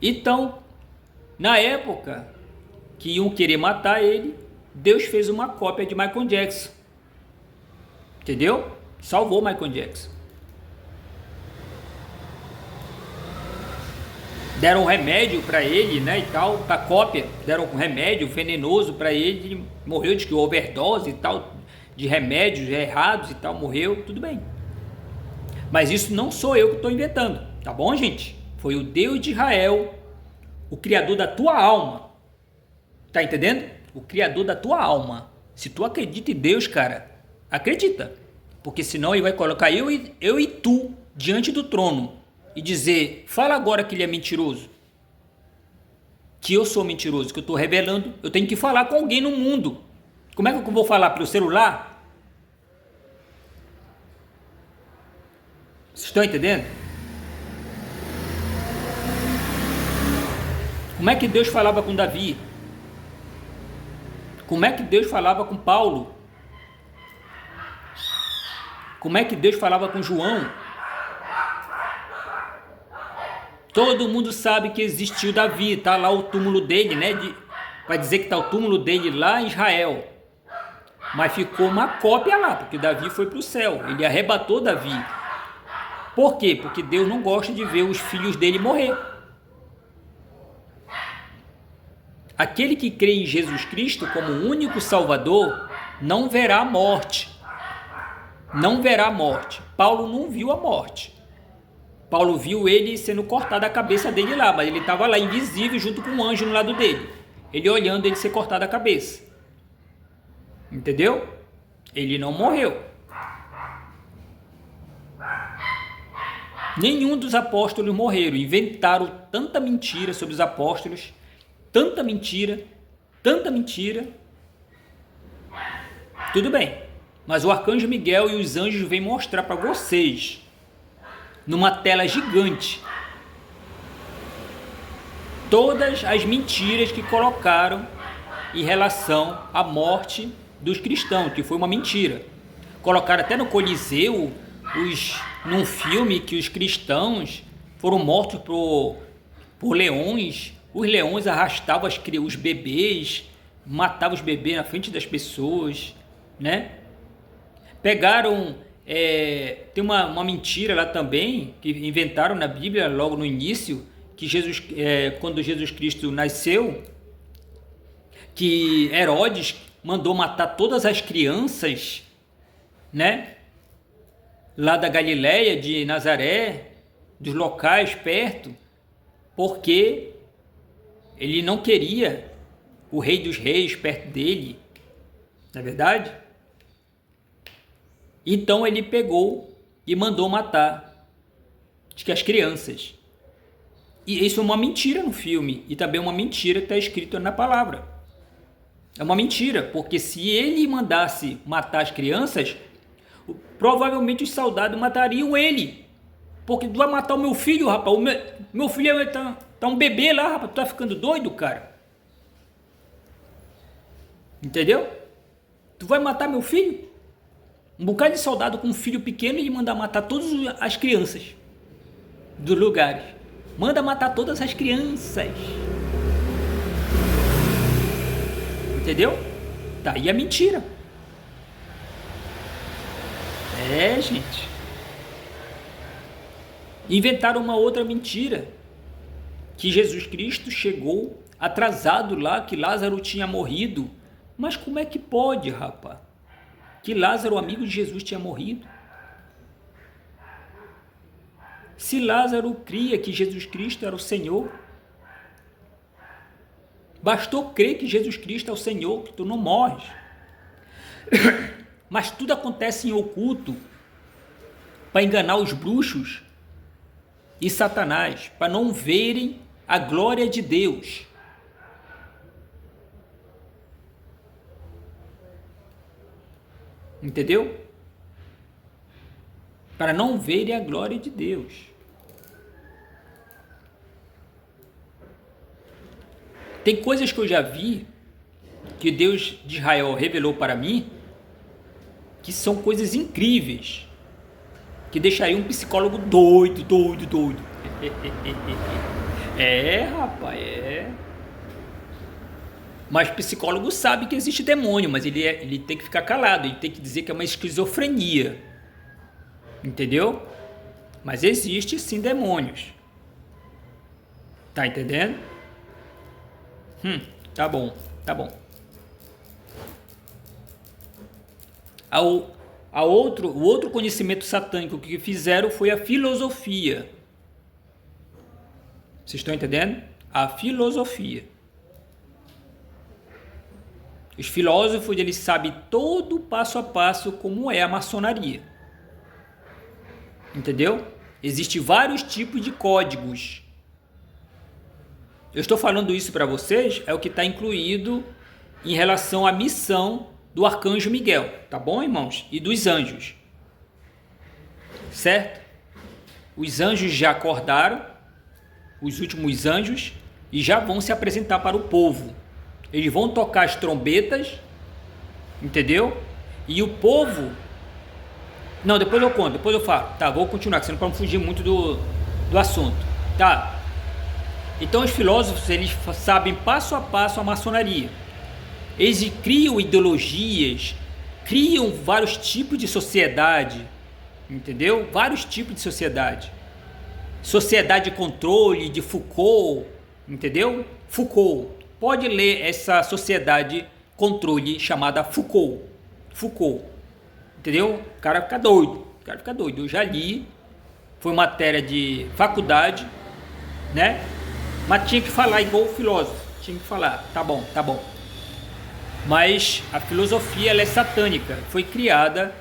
S1: Então, na época que iam querer matar ele, Deus fez uma cópia de Michael Jackson. Entendeu? Salvou Michael Jackson. Deram um remédio para ele, né, e tal, para cópia. Deram um remédio venenoso para ele, ele morreu de overdose e tal, de remédios errados e tal, morreu, tudo bem. Mas isso não sou eu que estou inventando, tá bom, gente? Foi o Deus de Israel, o Criador da tua alma. Tá entendendo? O Criador da tua alma. Se tu acredita em Deus, cara, acredita. Porque senão ele vai colocar eu e tu diante do trono e dizer, fala agora que ele é mentiroso. Que eu sou mentiroso, que eu estou revelando. Eu tenho que falar com alguém no mundo. Como é que eu vou falar? Pelo celular? Vocês estão entendendo? Como é que Deus falava com Davi? Como é que Deus falava com Paulo? Como é que Deus falava com João? Todo mundo sabe que existiu Davi, tá lá o túmulo dele, né? Vai dizer que tá o túmulo dele lá em Israel. Mas ficou uma cópia lá, porque Davi foi para o céu. Ele arrebatou Davi. Por quê? Porque Deus não gosta de ver os filhos dele morrer. Aquele que crê em Jesus Cristo como o único Salvador não verá a morte. Não verá a morte. Paulo não viu a morte. Paulo viu ele sendo cortado a cabeça dele lá, mas ele estava lá invisível junto com um anjo no lado dele. Ele olhando ele ser cortado a cabeça. Entendeu? Ele não morreu. Nenhum dos apóstolos morreram. Inventaram tanta mentira sobre os apóstolos. Tanta mentira. Tanta mentira. Tudo bem. Mas o arcanjo Miguel e os anjos vêm mostrar para vocês, numa tela gigante, todas as mentiras que colocaram em relação à morte dos cristãos, que foi uma mentira. Colocaram até no Coliseu, num filme, que os cristãos foram mortos por leões. Os leões arrastavam os bebês, matavam os bebês na frente das pessoas, né? Pegaram, tem uma mentira lá também, que inventaram na Bíblia logo no início, que quando Jesus Cristo nasceu, que Herodes mandou matar todas as crianças, né? Lá da Galileia, de Nazaré, dos locais perto, porque ele não queria o Rei dos Reis perto dele, não é verdade? Então ele pegou e mandou matar as crianças. E isso é uma mentira no filme, e também uma mentira que está escrito na palavra. É uma mentira, porque se ele mandasse matar as crianças, provavelmente os soldados matariam ele. Porque tu vai matar o meu filho, rapaz. Meu filho tá um bebê lá, rapaz. Tu tá ficando doido, cara? Entendeu? Tu vai matar meu filho? Um bocado de soldado com um filho pequeno e mandar matar todas as crianças dos lugares. Manda matar todas as crianças. Entendeu? Tá aí a mentira. Gente. Inventaram uma outra mentira. Que Jesus Cristo chegou atrasado lá, que Lázaro tinha morrido. Mas como é que pode, rapaz? Que Lázaro, amigo de Jesus, tinha morrido. Se Lázaro cria que Jesus Cristo era o Senhor, bastou crer que Jesus Cristo é o Senhor, que tu não morres. Mas tudo acontece em oculto para enganar os bruxos e Satanás, para não verem a glória de Deus. Entendeu? Para não verem a glória de Deus. Tem coisas que eu já vi, que Deus de Israel revelou para mim, que são coisas incríveis, que deixariam um psicólogo doido. Rapaz. Mas psicólogo sabe que existe demônio, mas ele tem que ficar calado, ele tem que dizer que é uma esquizofrenia. Entendeu? Mas existe sim demônios. Tá entendendo? Tá bom. O outro conhecimento satânico que fizeram foi a filosofia. Vocês estão entendendo? A filosofia. Os filósofos, eles sabem todo passo a passo como é a maçonaria. Entendeu? Existem vários tipos de códigos. Eu estou falando isso para vocês, é o que está incluído em relação à missão do arcanjo Miguel, tá bom, irmãos? E dos anjos, certo? Os anjos já acordaram, os últimos anjos, e já vão se apresentar para o povo. Eles vão tocar as trombetas, entendeu? E o povo... Não, depois eu conto, depois eu falo. Tá, vou continuar, senão para não fugir muito do assunto. Tá, Então os filósofos, eles sabem passo a passo a maçonaria. Eles criam ideologias, criam vários tipos de sociedade, entendeu? Vários tipos de sociedade. Sociedade de controle, de Foucault, entendeu? Foucault. Pode ler essa sociedade controle chamada Foucault. Foucault. Entendeu? O cara fica doido. O cara fica doido. Eu já li. Foi matéria de faculdade, né? Mas tinha que falar igual o filósofo. Tinha que falar. Tá bom, tá bom. Mas a filosofia, ela é satânica. Foi criada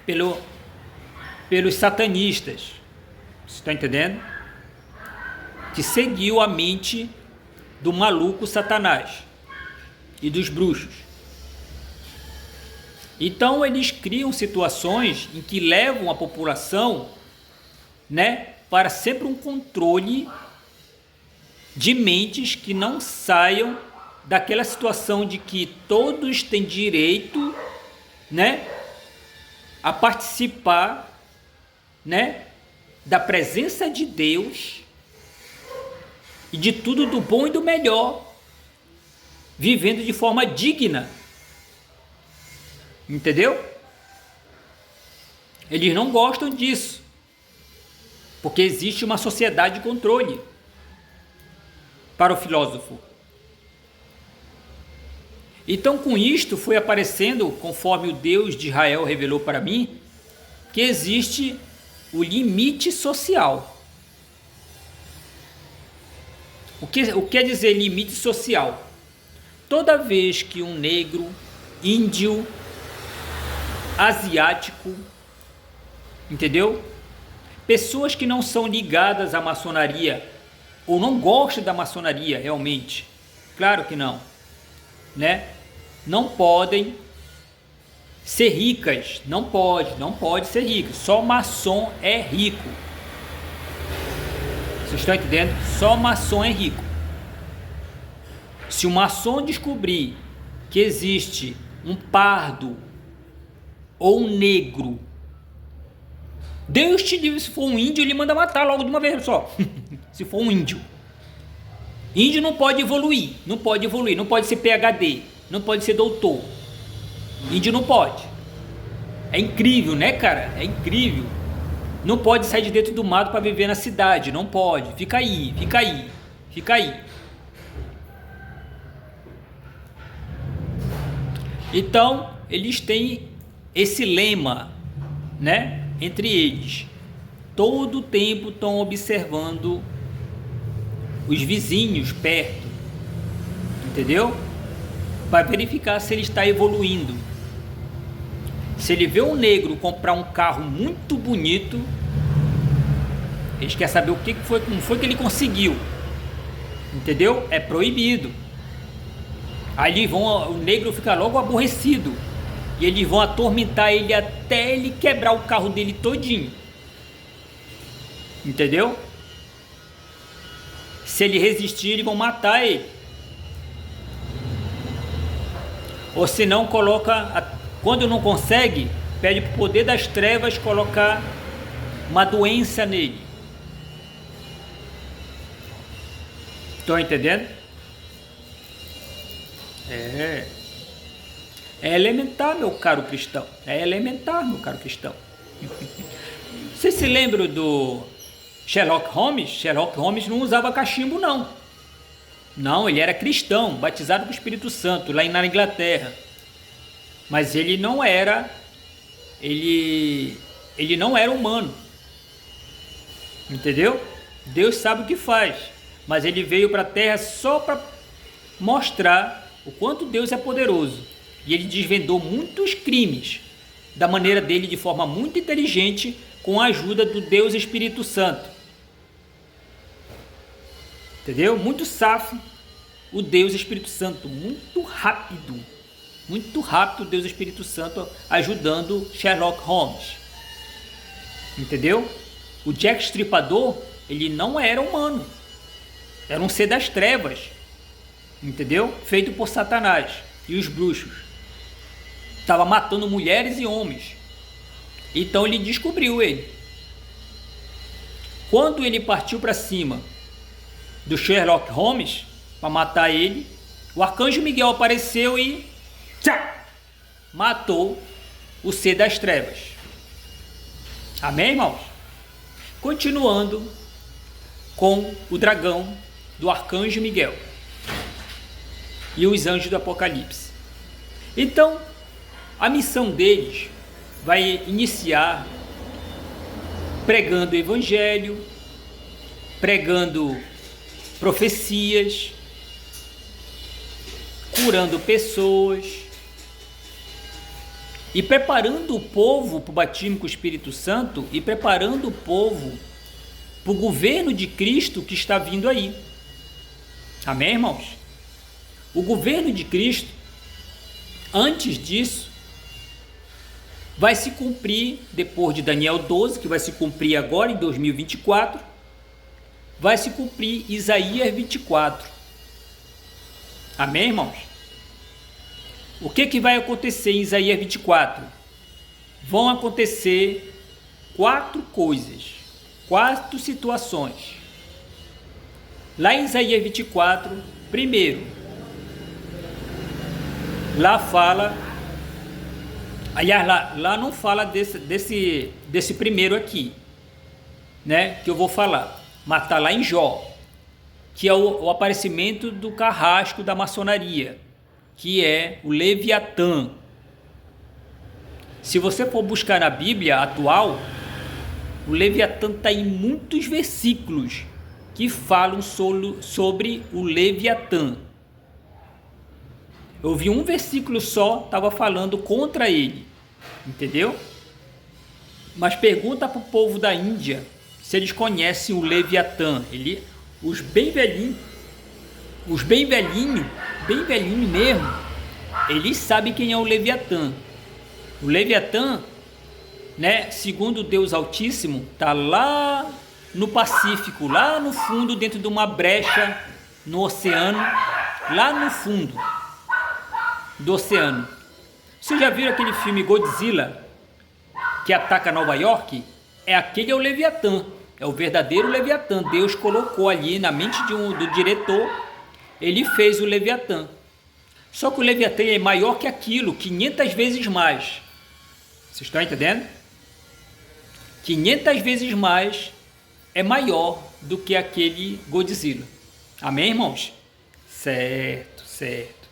S1: pelos satanistas. Você está entendendo? Que seguiu a mente do maluco Satanás e dos bruxos. Então eles criam situações em que levam a população, né, para sempre um controle de mentes que não saiam daquela situação de que todos têm direito, né, a participar, né, da presença de Deus e de tudo do bom e do melhor, vivendo de forma digna. Entendeu? Eles não gostam disso, porque existe uma sociedade de controle para o filósofo. Então, com isto foi aparecendo, conforme o Deus de Israel revelou para mim, que existe o limite social. O que quer dizer limite social? Toda vez que um negro, índio, asiático, entendeu? Pessoas que não são ligadas à maçonaria ou não gostam da maçonaria realmente, claro que não, né? Não podem ser ricas, não pode ser rico. Só maçom é rico. Vocês estão entendendo? Só maçom é rico. Se o maçom descobrir que existe um pardo ou um negro, Deus te livre, se for um índio, ele manda matar logo de uma vez só. Se for um índio. Índio não pode evoluir, não pode ser PhD, não pode ser doutor. Índio não pode. É incrível, né, cara? É incrível. Não pode sair de dentro do mato para viver na cidade, não pode. Fica aí. Então, eles têm esse lema, né, entre eles. Todo o tempo estão observando os vizinhos perto, entendeu? Para verificar se ele está evoluindo. Se ele vê um negro comprar um carro muito bonito, eles querem saber o que foi, como foi que ele conseguiu, entendeu? É proibido. Aí o negro fica logo aborrecido e eles vão atormentar ele até ele quebrar o carro dele todinho, entendeu? Se ele resistir, eles vão matar ele. Ou se não, quando não consegue, pede para o poder das trevas colocar uma doença nele. Estão entendendo? É elementar, meu caro cristão. É elementar, meu caro cristão. Você se lembra do Sherlock Holmes? Sherlock Holmes não usava cachimbo, não. Não, ele era cristão, batizado com o Espírito Santo, lá na Inglaterra. Mas ele não era humano. Entendeu? Deus sabe o que faz. Mas ele veio para a Terra só para mostrar o quanto Deus é poderoso. E ele desvendou muitos crimes da maneira dele, de forma muito inteligente, com a ajuda do Deus Espírito Santo. Entendeu? Muito safo o Deus Espírito Santo, muito rápido o Deus Espírito Santo ajudando Sherlock Holmes. Entendeu? O Jack Stripador, ele não era humano, era um ser das trevas, entendeu? Feito por Satanás e os bruxos. Estava matando mulheres e homens. Então ele descobriu ele. Quando ele partiu para cima do Sherlock Holmes para matar ele, o arcanjo Miguel apareceu e matou o ser das trevas. Amém, irmãos? Continuando com o dragão do arcanjo Miguel e os anjos do Apocalipse. Então, a missão deles vai iniciar pregando o evangelho, pregando profecias, curando pessoas e preparando o povo para o batismo com o Espírito Santo e preparando o povo para o governo de Cristo que está vindo aí. Amém, irmãos? O governo de Cristo, antes disso, vai se cumprir depois de Daniel 12, que vai se cumprir agora em 2024, vai se cumprir Isaías 24. Amém, irmãos? O que vai acontecer em Isaías 24? Vão acontecer 4 coisas, 4 situações. Lá em Isaías 24, primeiro, lá fala, aliás, lá não fala desse primeiro aqui, né, que eu vou falar, mas está lá em Jó, que é o aparecimento do carrasco da maçonaria, que é o Leviatã. Se você for buscar na Bíblia atual, o Leviatã está em muitos versículos que falam sobre o Leviatã. Eu vi um versículo só, estava falando contra ele, entendeu? Mas pergunta para o povo da Índia se eles conhecem o Leviatã. Os bem velhinhos mesmo, eles sabem quem é o Leviatã. O Leviatã, né, segundo Deus Altíssimo, está lá no Pacífico, lá no fundo, dentro de uma brecha no oceano, lá no fundo do oceano. Vocês já viram aquele filme Godzilla, que ataca Nova York? Aquele é o Leviatã, é o verdadeiro Leviatã. Deus colocou ali na mente do diretor, ele fez o Leviatã. Só que o Leviatã é maior que aquilo, 500 vezes mais. Vocês estão entendendo? 500 vezes mais é maior do que aquele Godzilla. Amém, irmãos? Certo, certo.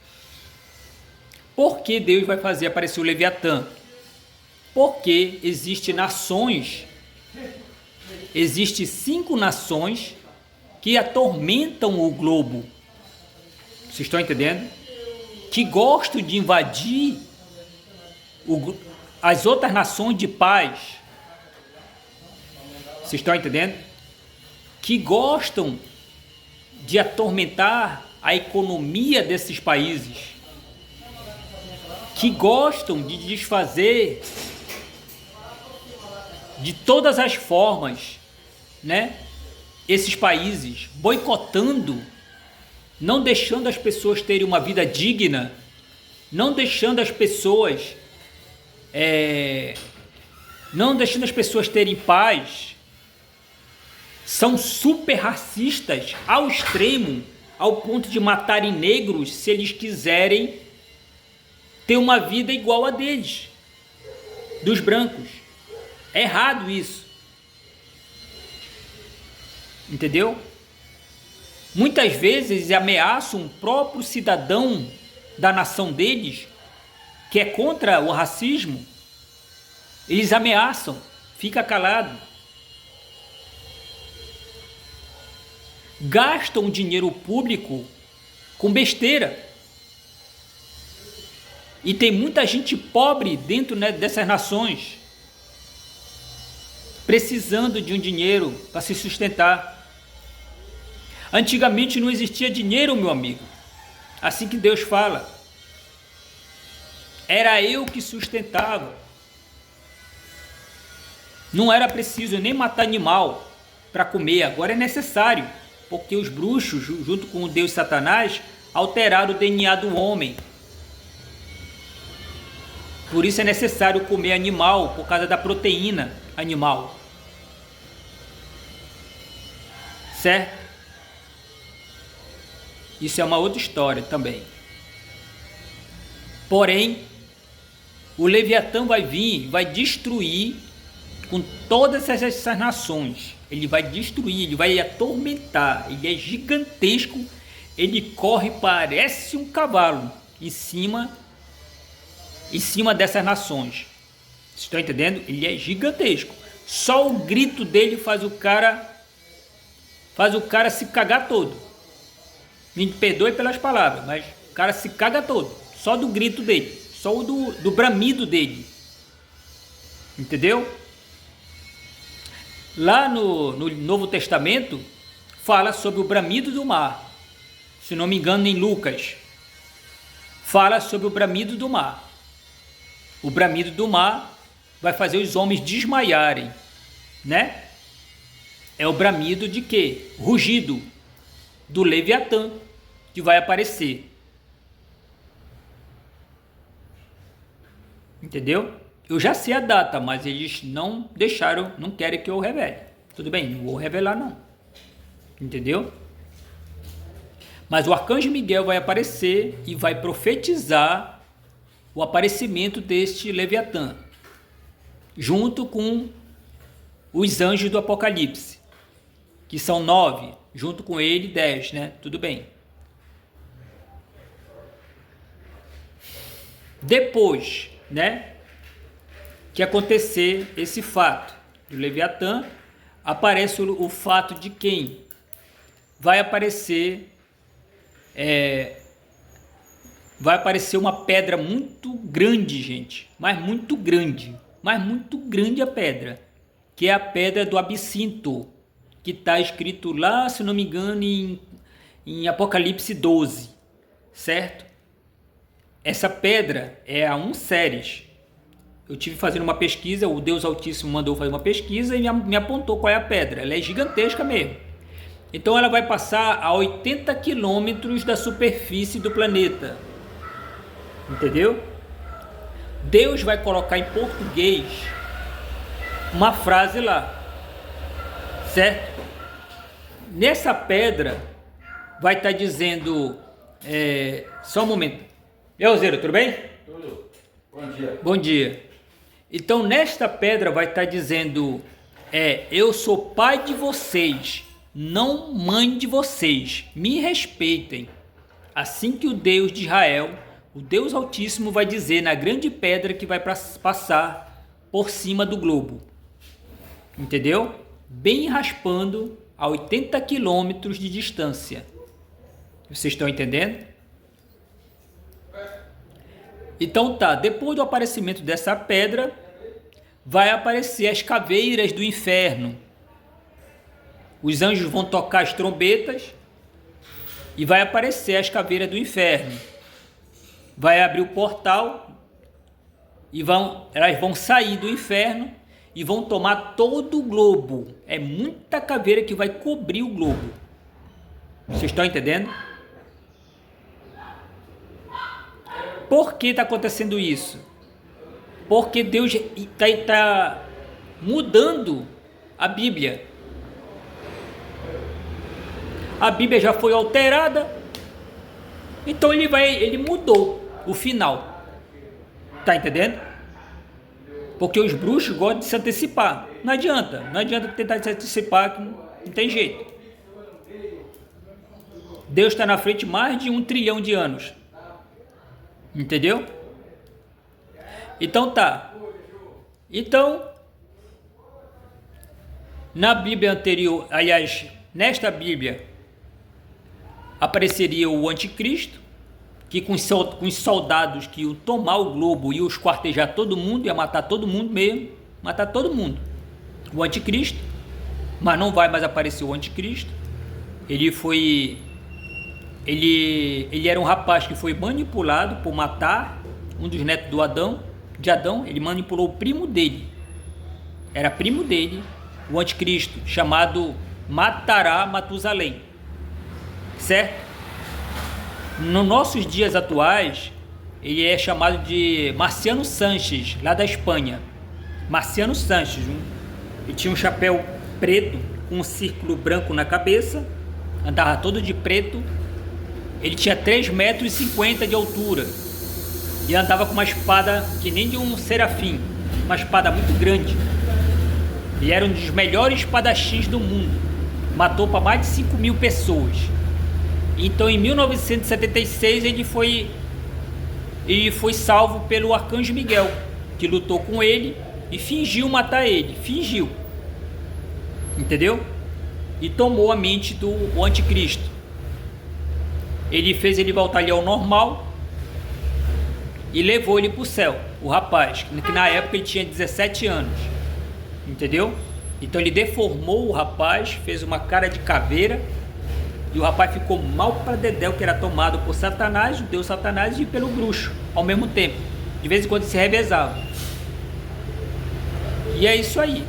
S1: Por que Deus vai fazer aparecer o Leviatã? Porque existem 5 nações que atormentam o globo. Vocês estão entendendo? Que gostam de invadir as outras nações de paz. Vocês estão entendendo? Que gostam de atormentar a economia desses países. Que gostam de desfazer de todas as formas, né, esses países, boicotando, não deixando as pessoas terem uma vida digna, não deixando as pessoas terem paz. São super racistas ao extremo, ao ponto de matarem negros se eles quiserem ter uma vida igual a deles, dos brancos. É errado isso. Entendeu? Muitas vezes ameaçam o próprio cidadão da nação deles, que é contra o racismo. Eles ameaçam, fica calado. Gastam dinheiro público com besteira. E tem muita gente pobre dentro, né, dessas nações, precisando de um dinheiro para se sustentar. Antigamente não existia dinheiro, meu amigo. Assim que Deus fala. Era eu que sustentava. Não era preciso nem matar animal para comer. Agora é necessário, porque os bruxos, junto com o Deus Satanás, alteraram o DNA do homem. Por isso é necessário comer animal, por causa da proteína animal. Certo? Isso é uma outra história também. Porém, o Leviatã vai vir, vai destruir com todas essas nações. Ele vai destruir, ele vai atormentar. Ele é gigantesco. Ele corre, parece um cavalo em cima dessas nações. Vocês estão entendendo? Ele é gigantesco. Só o grito dele faz o cara se cagar todo. Me perdoe pelas palavras, mas o cara se caga todo. Só do grito dele, só do bramido dele. Entendeu? Lá no Novo Testamento fala sobre o bramido do mar. Se não me engano, em Lucas fala sobre o bramido do mar. O bramido do mar vai fazer os homens desmaiarem, né? É o bramido de quê? Rugido do Leviatã que vai aparecer. Entendeu? Eu já sei a data, mas eles não deixaram, não querem que eu revele. Tudo bem, não vou revelar não. Entendeu? Mas o arcanjo Miguel vai aparecer e vai profetizar o aparecimento deste Leviatã, junto com os anjos do Apocalipse, que são 9, junto com ele 10, né? Tudo bem. Depois, né, que acontecer esse fato do Leviatã, aparece o fato de quem vai aparecer uma pedra muito grande, gente, mas muito grande a pedra, que é a pedra do Absinto, que está escrito lá, se não me engano, em Apocalipse 12, certo? Essa pedra é a 1 Ceres. Eu tive fazendo uma pesquisa, o Deus Altíssimo mandou fazer uma pesquisa e me apontou qual é a pedra. Ela é gigantesca mesmo. Então ela vai passar a 80 quilômetros da superfície do planeta. Entendeu? Deus vai colocar em português uma frase lá, certo? Nessa pedra vai estar dizendo, só um momento. Elzeiro, tudo bem?
S2: Tudo. Bom dia.
S1: Bom dia. Então nesta pedra vai estar dizendo, eu sou pai de vocês, não mãe de vocês, me respeitem. Assim que o Deus de Israel, o Deus Altíssimo, vai dizer na grande pedra que vai passar por cima do globo. Entendeu? Bem raspando a 80 quilômetros de distância. Vocês estão entendendo? Então tá, depois do aparecimento dessa pedra, vai aparecer as caveiras do inferno. Os anjos vão tocar as trombetas e vai aparecer as caveiras do inferno. Vai abrir o portal e elas vão sair do inferno e vão tomar todo o globo. É muita caveira que vai cobrir o globo. Vocês estão entendendo? Por que está acontecendo isso? Porque Deus está mudando a Bíblia. A Bíblia já foi alterada, então ele mudou o final. Tá entendendo? Porque os bruxos gostam de se antecipar. Não adianta tentar se antecipar, que não tem jeito. Deus está na frente mais de 1 trilhão de anos. Entendeu? Então tá. Então, na Bíblia anterior, aliás, nesta Bíblia, apareceria o anticristo, que com os soldados que iam tomar o globo, iam esquartejar todo mundo, ia matar todo mundo mesmo, matar todo mundo. O anticristo, mas não vai mais aparecer o anticristo. Ele era um rapaz que foi manipulado por matar um dos netos de Adão. Ele manipulou o primo dele. Era primo dele, o anticristo, chamado Matusalém. Certo? Nos nossos dias atuais, ele é chamado de Marciano Sanches, lá da Espanha. Marciano Sanches. Ele tinha um chapéu preto com um círculo branco na cabeça, andava todo de preto. Ele tinha 3,50 metros de altura e andava com uma espada que nem de um serafim, uma espada muito grande. Ele era um dos melhores espadachins do mundo, matou para mais de 5.000 pessoas. Então em 1976 ele foi salvo pelo arcanjo Miguel, que lutou com ele e fingiu matar ele, fingiu, entendeu? E tomou a mente do anticristo. Ele fez ele voltar ali ao normal e levou ele para o céu, o rapaz, que na época ele tinha 17 anos, entendeu? Então ele deformou o rapaz, fez uma cara de caveira, e o rapaz ficou mal para dedéu, que era tomado por Satanás, o deus Satanás, e pelo bruxo, ao mesmo tempo. De vez em quando se revezava. E é isso aí.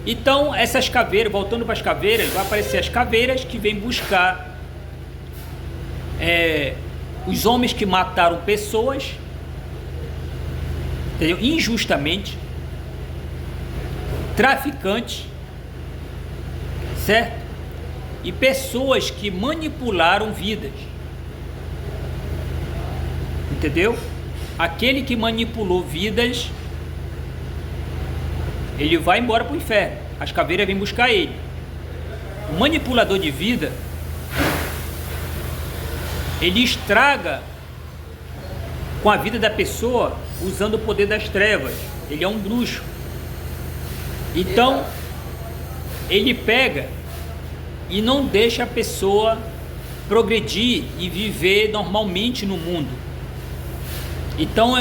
S1: Então essas caveiras, voltando para as caveiras, vai aparecer as caveiras que vêm buscar os homens que mataram pessoas, entendeu? Injustamente, traficantes, certo? E pessoas que manipularam vidas, entendeu? Aquele que manipulou vidas, ele vai embora para o inferno. As caveiras vêm buscar ele. O manipulador de vida, ele estraga com a vida da pessoa usando o poder das trevas. Ele é um bruxo. Então ele pega e não deixa a pessoa progredir e viver normalmente no mundo. Então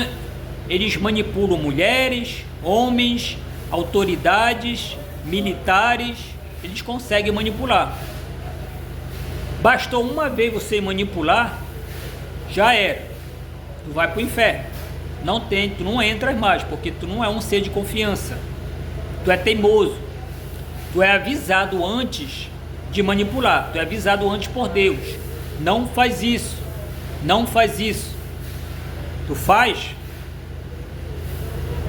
S1: eles manipulam mulheres, homens, autoridades, militares, eles conseguem manipular. Bastou uma vez você manipular, já era. Tu vai para o inferno. Tu não entras mais, porque tu não é um ser de confiança. Tu é teimoso. Tu é avisado antes de manipular. Tu é avisado antes por Deus. Não faz isso. Não faz isso. Tu faz,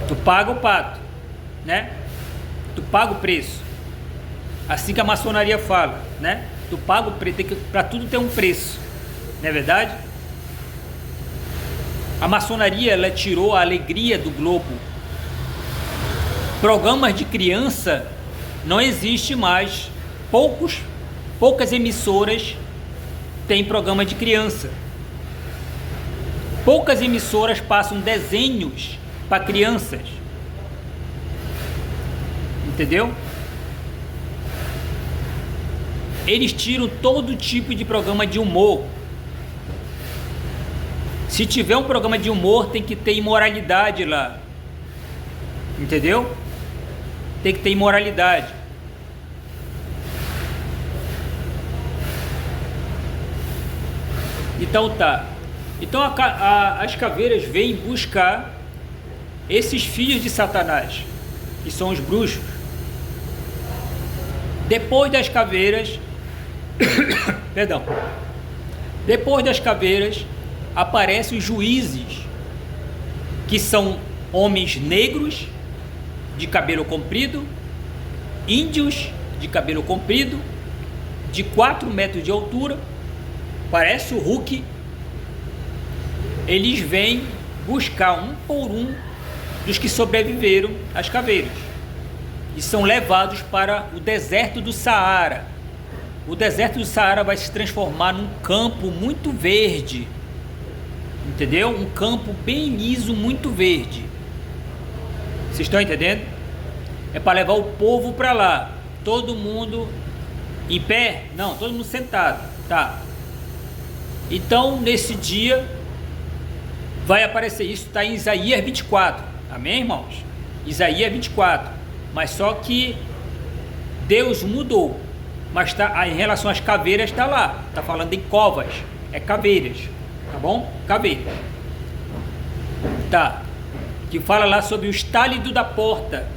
S1: tu paga o pato, né? Tu paga o preço. Assim que a maçonaria fala, né? Tu paga o preço, para tudo ter um preço, não é verdade? A maçonaria, ela tirou a alegria do globo. Programas de criança não existe mais. Poucas emissoras têm programa de criança. Poucas emissoras passam desenhos para crianças. Entendeu? Eles tiram todo tipo de programa de humor. Se tiver um programa de humor, tem que ter imoralidade lá. Entendeu? Tem que ter imoralidade. Então tá. Então as caveiras vêm buscar esses filhos de Satanás, que são os bruxos. Depois das caveiras, perdão, depois das caveiras aparecem os juízes, que são homens negros de cabelo comprido, índios de cabelo comprido, de 4 metros de altura, parece o Hulk. Eles vêm buscar um por um dos que sobreviveram às caveiras e são levados para o deserto do Saara. O deserto do Saara vai se transformar num campo muito verde, entendeu? Um campo bem liso, muito verde. Vocês estão entendendo? É para levar o povo para lá. Todo mundo em pé? Não, todo mundo sentado, tá? Então nesse dia vai aparecer isso, está em Isaías 24, amém, irmãos? Isaías 24, mas só que Deus mudou, mas em relação às caveiras está lá, está falando em covas, é caveiras, tá bom? Caveiras, tá, que fala lá sobre o estálido da porta,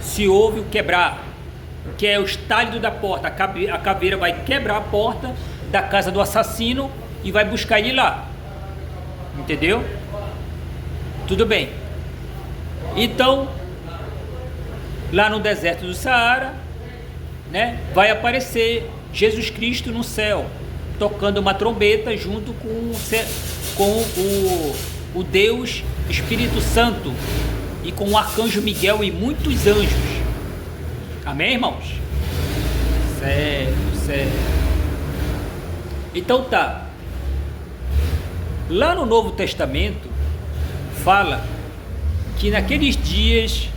S1: se ouve o quebrar, que é o estálido da porta, a caveira vai quebrar a porta da casa do assassino e vai buscar ele lá. Entendeu? Tudo bem. Então, lá no deserto do Saara, né, vai aparecer Jesus Cristo no céu. tocando uma trombeta junto com o Deus Espírito Santo e com o arcanjo Miguel e muitos anjos. Amém, irmãos? Certo. Então tá. Lá no Novo Testamento fala que naqueles dias,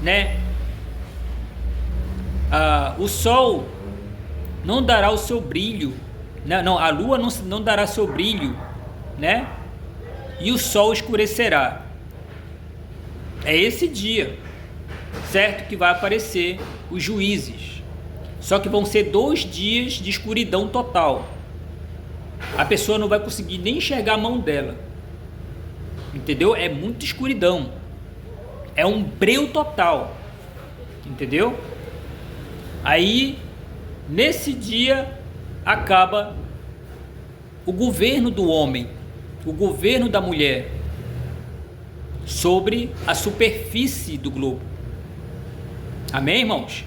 S1: né, o sol não dará o seu brilho, não, a lua não dará seu brilho, né? E o sol escurecerá. É esse dia, certo, que vai aparecer os juízes. Só que vão ser 2 dias de escuridão total. A pessoa não vai conseguir nem enxergar a mão dela. Entendeu? É muita escuridão. É um breu total. Entendeu? Aí, nesse dia, acaba o governo do homem, o governo da mulher sobre a superfície do globo. Amém, irmãos?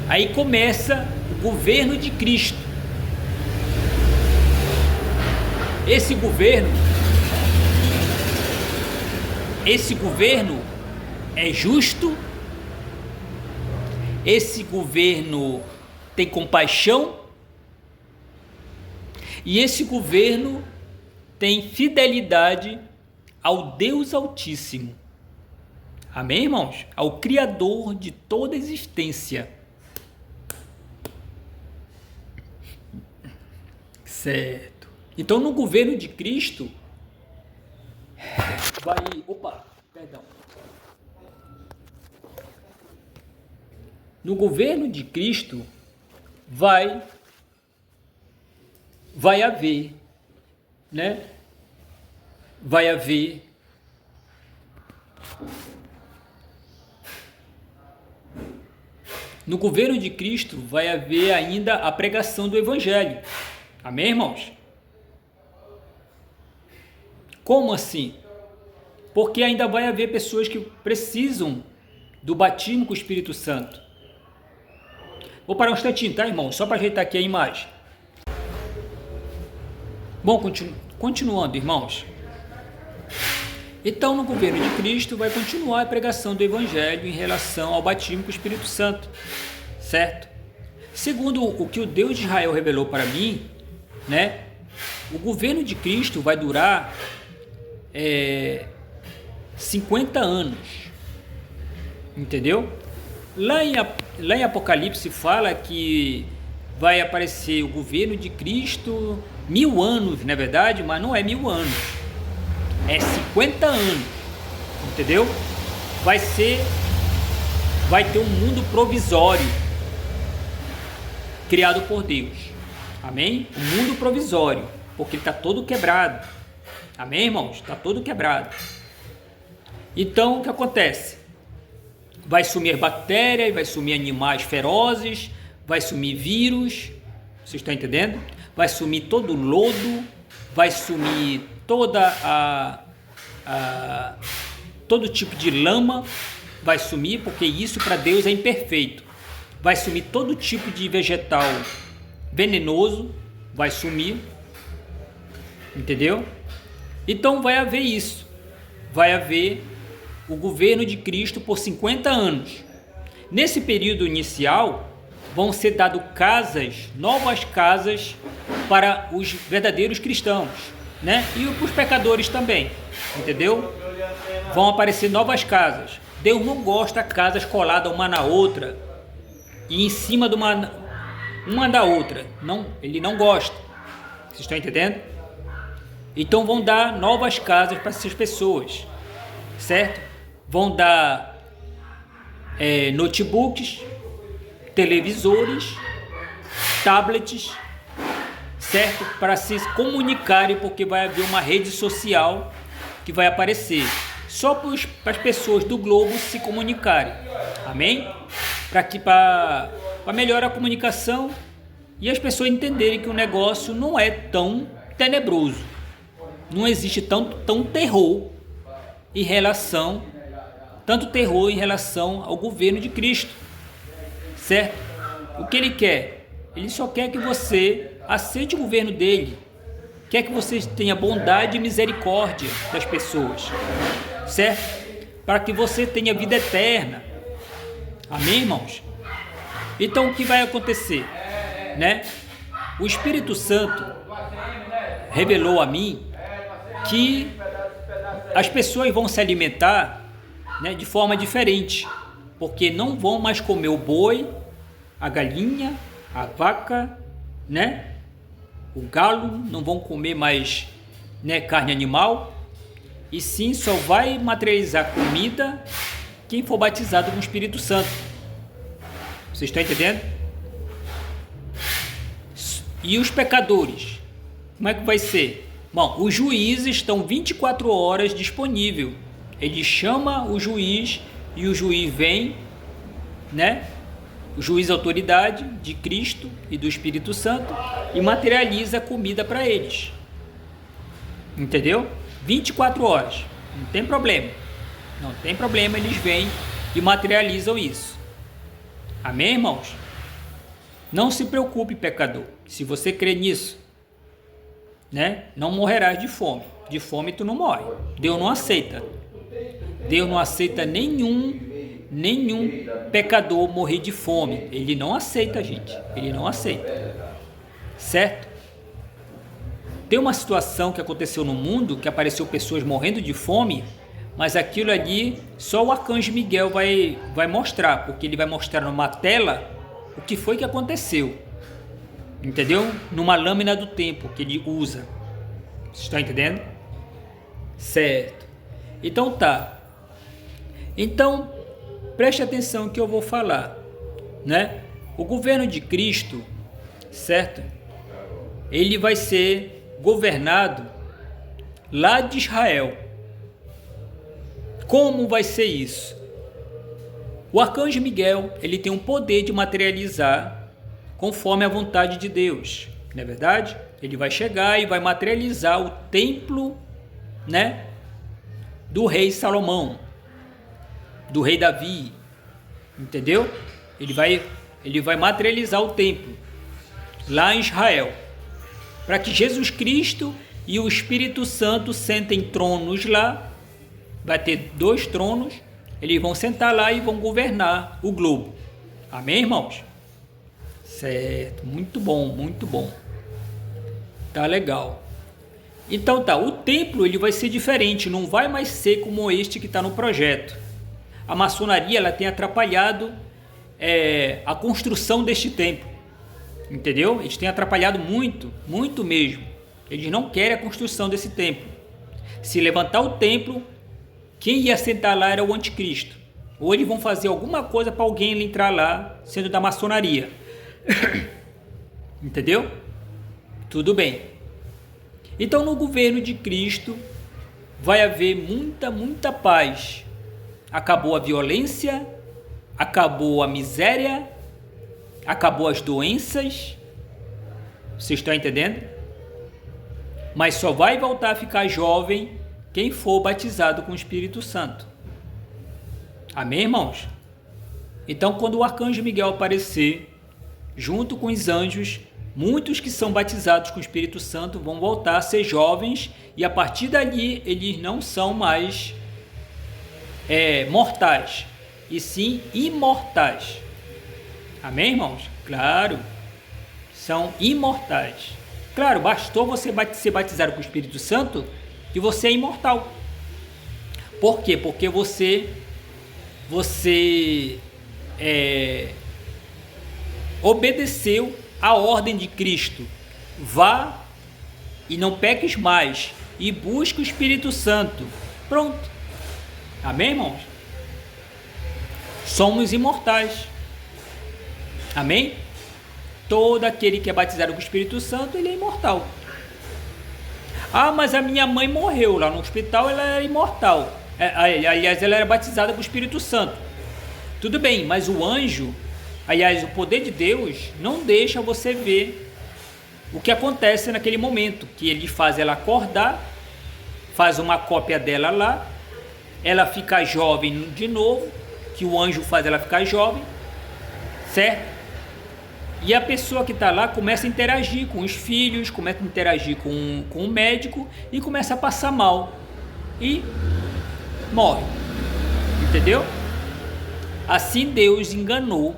S1: Aí começa o governo de Cristo. Esse governo é justo. Esse governo tem compaixão. E esse governo tem fidelidade ao Deus Altíssimo. Amém, irmãos? Ao Criador de toda a existência. Certo. Então, no governo de Cristo, No governo de Cristo vai haver, né? Vai haver no governo de Cristo vai haver ainda a pregação do Evangelho. Amém, irmãos? Como assim? Porque ainda vai haver pessoas que precisam do batismo com o Espírito Santo. Vou parar um instantinho, tá, irmão? Só para ajeitar aqui a imagem. Bom, continuando, irmãos. Então, no governo de Cristo vai continuar a pregação do Evangelho em relação ao batismo com o Espírito Santo, certo? Segundo o que o Deus de Israel revelou para mim, né? O governo de Cristo vai durar 50 anos, entendeu? Lá em Apocalipse fala que vai aparecer o governo de Cristo 1000 anos, na verdade, mas não é 1000 anos, é 50 anos, entendeu? Vai ter um mundo provisório criado por Deus, amém? Um mundo provisório, porque ele está todo quebrado, amém, irmãos? Está todo quebrado. Então, o que acontece? Vai sumir bactérias, vai sumir animais ferozes, vai sumir vírus, vocês estão entendendo? Vai sumir todo o lodo, vai sumir todo tipo de lama, vai sumir, porque isso para Deus é imperfeito. Vai sumir todo tipo de vegetal venenoso, vai sumir, entendeu? Então vai haver isso, vai haver o governo de Cristo por 50 anos. Nesse período inicial, vão ser dadas casas, novas casas para os verdadeiros cristãos, né? E para os pecadores também, entendeu? Vão aparecer novas casas. Deus não gosta de casas coladas uma na outra e em cima de uma da outra. Não, ele não gosta. Vocês estão entendendo? Então vão dar novas casas para essas pessoas, certo? Vão dar notebooks, televisores, tablets, certo? Para se comunicarem, porque vai haver uma rede social que vai aparecer só para as pessoas do globo se comunicarem, amém? Para melhorar a comunicação e as pessoas entenderem que o negócio não é tão tenebroso, não existe tão terror em relação ao governo de Cristo, certo? O que ele quer? Ele só quer que você aceite o governo dele. Quer que você tenha bondade e misericórdia das pessoas, certo? Para que você tenha vida eterna. Amém, irmãos? Então, o que vai acontecer, né? O Espírito Santo revelou a mim que as pessoas vão se alimentar, né, de forma diferente, porque não vão mais comer o boi, a galinha, a vaca, né? O galo, não vão comer mais, né, carne animal, e sim só vai materializar comida quem for batizado com o Espírito Santo. Vocês estão entendendo? E os pecadores, como é que vai ser? Bom, os juízes estão 24 horas disponíveis. Ele chama o juiz e o juiz vem, né? O juiz autoridade de Cristo e do Espírito Santo e materializa comida para eles. Entendeu? 24 horas. Não tem problema. Não tem problema, eles vêm e materializam isso. Amém, irmãos? Não se preocupe, pecador. Se você crê nisso, né? Não morrerás de fome. De fome tu não morre. Deus não aceita. Deus não aceita nenhum pecador morrer de fome. Ele não aceita, gente. Ele não aceita. Certo? Tem uma situação que aconteceu no mundo, que apareceu pessoas morrendo de fome, mas aquilo ali só o arcanjo Miguel vai mostrar, porque ele vai mostrar numa tela o que foi que aconteceu. Entendeu? Numa lâmina do tempo que ele usa. Vocês estão entendendo? Certo. Então tá. Então, preste atenção que eu vou falar, né? O governo de Cristo, certo? Ele vai ser governado lá de Israel. Como vai ser isso? O arcanjo Miguel, ele tem um poder de materializar conforme a vontade de Deus, não é verdade? Ele vai chegar e vai materializar o templo, né, do rei Salomão, do rei Davi, entendeu? Ele vai materializar o templo lá em Israel, para que Jesus Cristo e o Espírito Santo sentem tronos lá. Vai ter 2 tronos, eles vão sentar lá e vão governar o globo. Amém, irmãos? Certo, muito bom, muito bom. Tá legal. Então tá, o templo ele vai ser diferente, não vai mais ser como este que está no projeto. A maçonaria ela tem atrapalhado a construção deste templo, entendeu? Eles têm atrapalhado muito, muito mesmo. Eles não querem a construção desse templo. Se levantar o templo, quem ia sentar lá era o anticristo. Ou eles vão fazer alguma coisa para alguém entrar lá, sendo da maçonaria. Entendeu? Tudo bem. Então no governo de Cristo vai haver muita paz. Acabou a violência, acabou a miséria, acabou as doenças. Vocês estão entendendo? Mas só vai voltar a ficar jovem quem for batizado com o Espírito Santo. Amém, irmãos? Então, quando o arcanjo Miguel aparecer, junto com os anjos, muitos que são batizados com o Espírito Santo vão voltar a ser jovens e a partir dali eles não são mais mortais, e sim imortais. Amém, irmãos? Claro, são imortais. Claro, bastou você ser batizado com o Espírito Santo que você é imortal. Por quê? Porque você obedeceu a ordem de Cristo. Vá e não peques mais e busque o Espírito Santo. Pronto. Amém, irmãos? Somos imortais. Amém? Todo aquele que é batizado com o Espírito Santo, ele é imortal. Ah, mas a minha mãe morreu lá no hospital, ela era imortal. Aliás, ela era batizada com o Espírito Santo. Tudo bem, mas o anjo, aliás, o poder de Deus não deixa você ver o que acontece naquele momento, que ele faz ela acordar, faz uma cópia dela lá, ela fica jovem de novo, que o anjo faz ela ficar jovem, certo? E a pessoa que está lá começa a interagir com os filhos, começa a interagir com o médico e começa a passar mal. E morre. Entendeu? Assim Deus enganou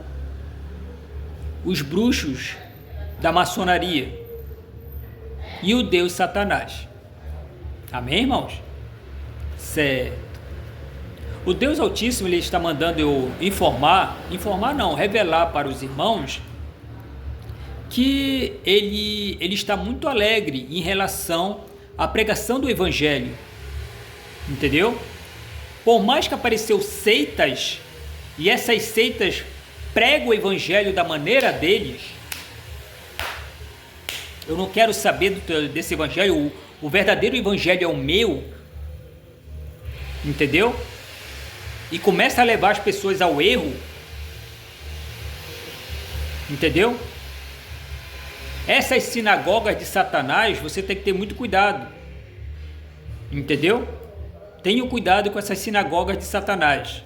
S1: os bruxos da maçonaria e o Deus Satanás. Amém, irmãos? Certo. O Deus Altíssimo, ele está mandando eu revelar para os irmãos que ele está muito alegre em relação à pregação do Evangelho. Entendeu? Por mais que apareceu seitas, e essas seitas pregam o Evangelho da maneira deles, eu não quero saber desse Evangelho, o verdadeiro Evangelho é o meu, entendeu? E começa a levar as pessoas ao erro, entendeu? Essas sinagogas de Satanás, você tem que ter muito cuidado, entendeu? Tenha cuidado com essas sinagogas de Satanás.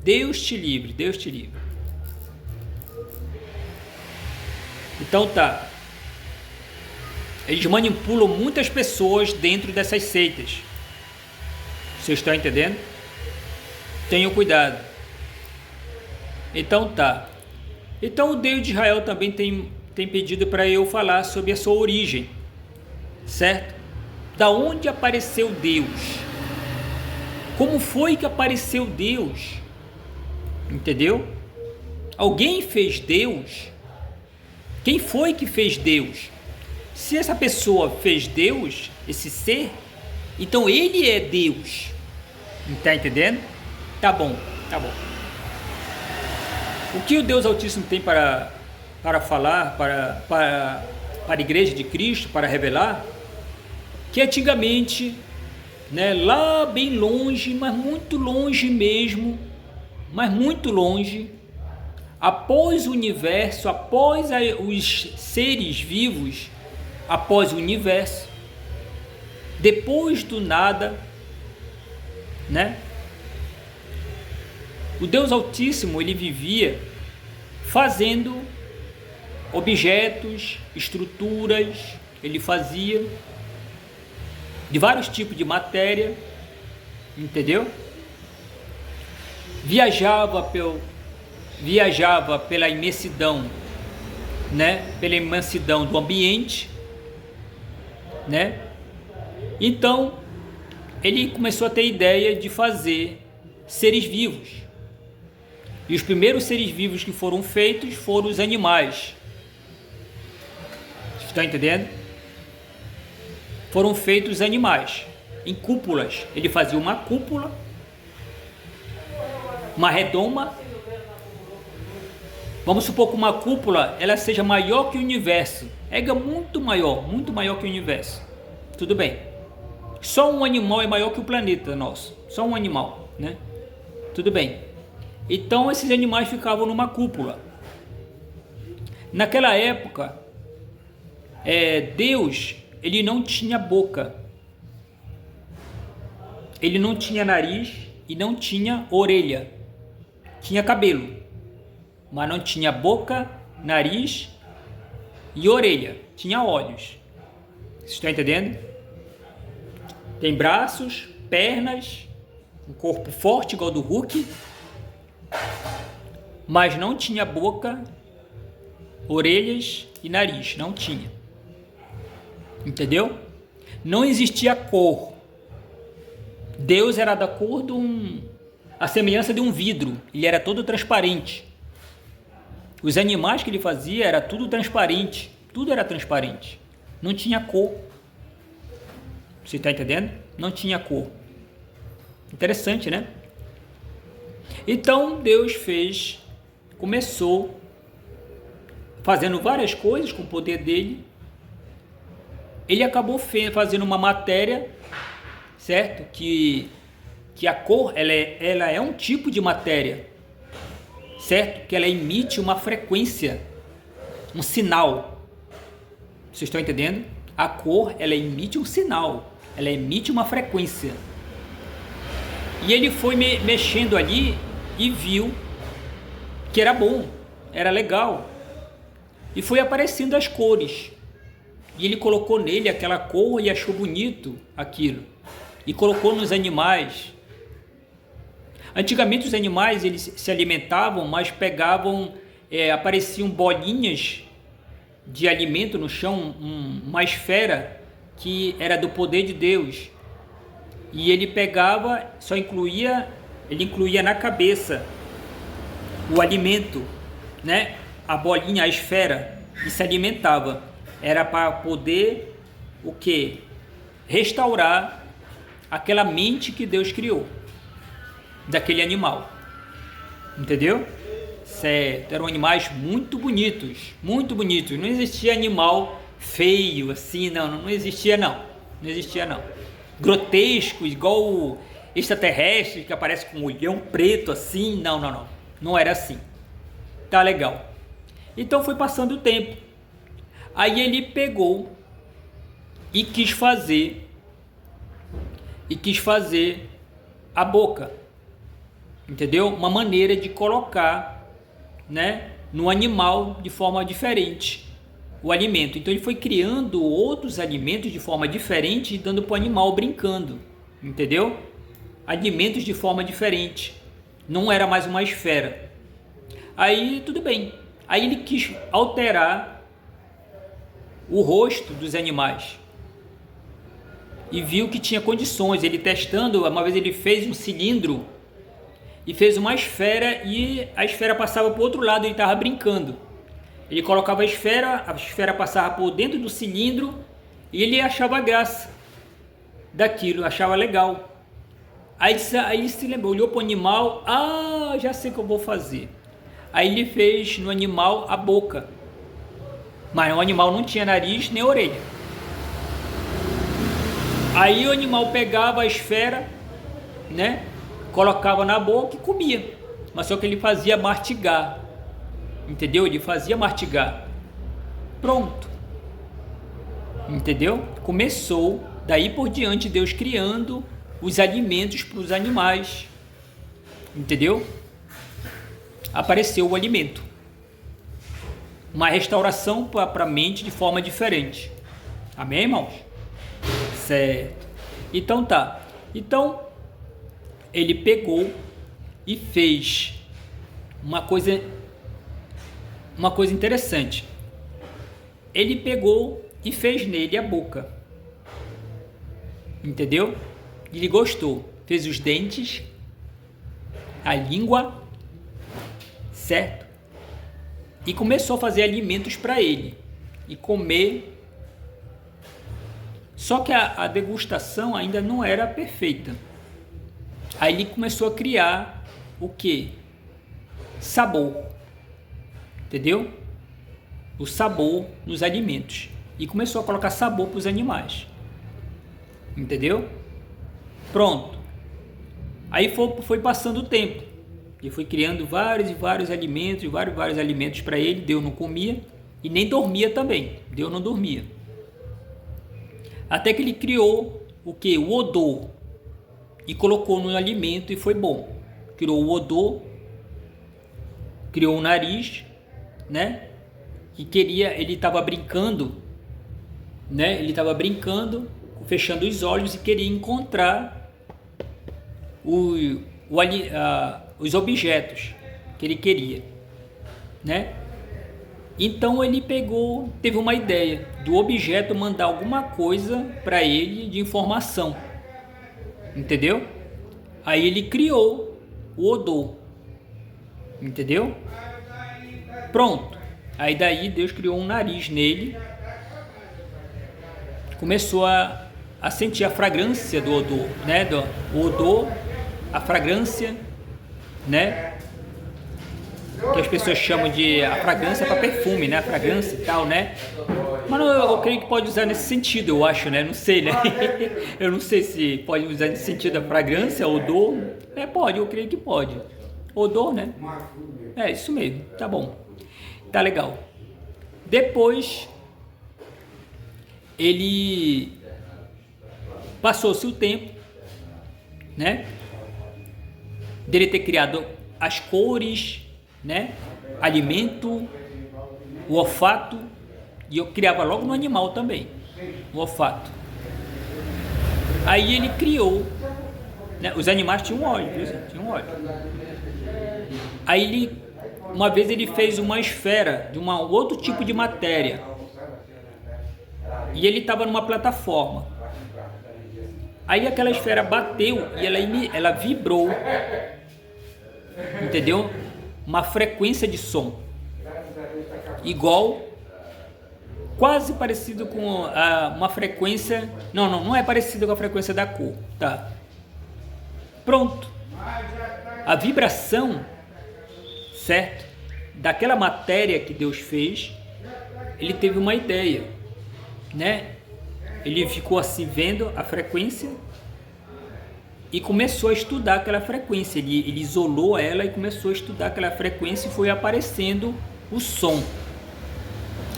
S1: Deus te livre, Deus te livre. Então tá. Eles manipulam muitas pessoas dentro dessas seitas. Vocês estão entendendo? Tenham cuidado. Então tá. Então o Deus de Israel também tem pedido para eu falar sobre a sua origem. Certo? Da onde apareceu Deus? Como foi que apareceu Deus? Entendeu? Alguém fez Deus? Quem foi que fez Deus? Se essa pessoa fez Deus, esse ser, então ele é Deus. Está entendendo? Tá bom, tá bom. O que o Deus Altíssimo tem para falar para a Igreja de Cristo, para revelar? Que antigamente, né, lá bem longe, mas muito longe mesmo, mas muito longe, após o universo, após os seres vivos, após o universo, depois do nada, né? O Deus Altíssimo, ele vivia fazendo objetos, estruturas, ele fazia de vários tipos de matéria, entendeu? Viajava pela imensidão, né? Pela imensidão do ambiente, né? Então, ele começou a ter ideia de fazer seres vivos. E os primeiros seres vivos que foram feitos foram os animais. Está entendendo? Foram feitos os animais em cúpulas. Ele fazia uma cúpula, uma redoma. Vamos supor que uma cúpula ela seja maior que o universo. É muito maior que o universo. Tudo bem. Só um animal é maior que o planeta nosso. Só um animal, né? Tudo bem. Então esses animais ficavam numa cúpula. Naquela época, Deus, ele não tinha boca. Ele não tinha nariz e não tinha orelha. Tinha cabelo, mas não tinha boca, nariz e orelha. Tinha olhos. Vocês estão entendendo? Tem braços, pernas, um corpo forte igual do Hulk, mas não tinha boca, orelhas e nariz. Não tinha. Entendeu? Não existia cor. Deus era da cor a semelhança de um vidro. Ele era todo transparente. Os animais que ele fazia era tudo transparente. Tudo era transparente. Não tinha cor. Você está entendendo? Não tinha cor. Interessante, né? Então Deus começou fazendo várias coisas com o poder dele. Ele acabou fazendo uma matéria, certo? Que a cor ela é um tipo de matéria, certo? Que ela emite uma frequência, um sinal. Vocês estão entendendo? A cor ela emite um sinal, ela emite uma frequência. E ele foi mexendo ali e viu que era bom, era legal. e foi aparecendo as cores. E ele colocou nele aquela cor e achou bonito aquilo. E colocou nos animais. Antigamente os animais eles se alimentavam, mas pegavam, apareciam bolinhas de alimento no chão, uma esfera que era do poder de Deus. E ele pegava, ele incluía na cabeça o alimento, né? A bolinha, a esfera, e se alimentava. Era para poder o quê? Restaurar aquela mente que Deus criou daquele animal. Entendeu? Certo. Eram animais muito bonitos, muito bonitos. Não existia animal feio assim, não existia não. Não existia não. Grotesco, igual o extraterrestre que aparece com um olhão preto assim, não. Não era assim. Tá legal. Então foi passando o tempo. Aí ele pegou e quis fazer a boca. Entendeu? Uma maneira de colocar, né, no animal de forma diferente o alimento. Então ele foi criando outros alimentos de forma diferente e dando para o animal brincando. Entendeu? Alimentos de forma diferente. Não era mais uma esfera. Aí tudo bem. Aí ele quis alterar o rosto dos animais. E viu que tinha condições. Ele testando, uma vez ele fez um cilindro e fez uma esfera e a esfera passava para o outro lado, ele estava brincando. Ele colocava a esfera passava por dentro do cilindro e ele achava graça daquilo, achava legal. Aí ele se lembrou, olhou para o animal, já sei o que eu vou fazer. Aí ele fez no animal a boca, mas o animal não tinha nariz nem orelha. Aí o animal pegava a esfera, né? Colocava na boca e comia, mas só que ele fazia mastigar, entendeu? Ele fazia mastigar, pronto, entendeu? Começou, daí por diante, Deus criando os alimentos para os animais, entendeu? Apareceu o alimento, uma restauração para a mente de forma diferente, amém, irmãos? Certo, então tá, ele pegou e fez uma coisa interessante. Ele pegou e fez nele a boca. Entendeu? Ele gostou. Fez os dentes, a língua, certo? E começou a fazer alimentos para ele e comer. Só que a degustação ainda não era perfeita. Aí ele começou a criar o que? Sabor. Entendeu? O sabor nos alimentos. E começou a colocar sabor para os animais. Entendeu? Pronto. Aí foi passando o tempo. Ele foi criando vários e vários alimentos, vários alimentos para ele. Deus não comia e nem dormia também. Deus não dormia. Até que ele criou o que? O odor. E colocou no alimento e foi bom. Criou o odor, criou o nariz, né? Que ele estava brincando, né? Ele estava brincando, fechando os olhos e queria encontrar os objetos que ele queria, né? Então ele teve uma ideia do objeto mandar alguma coisa para ele de informação. Entendeu? Aí ele criou o odor. Entendeu? Pronto. Aí daí Deus criou um nariz nele. Começou a sentir a fragrância do odor, né? O odor, a fragrância, né? Que as pessoas chamam de a fragrância para perfume, né? A fragrância e tal, né? Mas eu creio que pode usar nesse sentido, eu acho, né? Não sei, né? Eu não sei se pode usar nesse sentido a fragrância, odor. Pode, eu creio que pode. Odor, né? Isso mesmo, tá bom. Tá legal. Depois, ele passou-se o tempo, né? Dele ter criado as cores, né? Alimento o olfato, e eu criava logo no animal também, o olfato. Aí ele criou, né, os animais tinham óleo, viu? Tinham óleo. Aí uma vez ele fez uma esfera de um outro tipo de matéria, e ele estava numa plataforma. Aí aquela esfera bateu e ela vibrou, entendeu? Uma frequência de som igual, quase parecido com uma frequência, não é parecido com a frequência da cor, tá? Pronto. A vibração, certo? Daquela matéria que Deus fez, ele teve uma ideia, né? Ele ficou assim vendo a frequência e começou a estudar aquela frequência. Ele isolou ela e começou a estudar aquela frequência e foi aparecendo o som.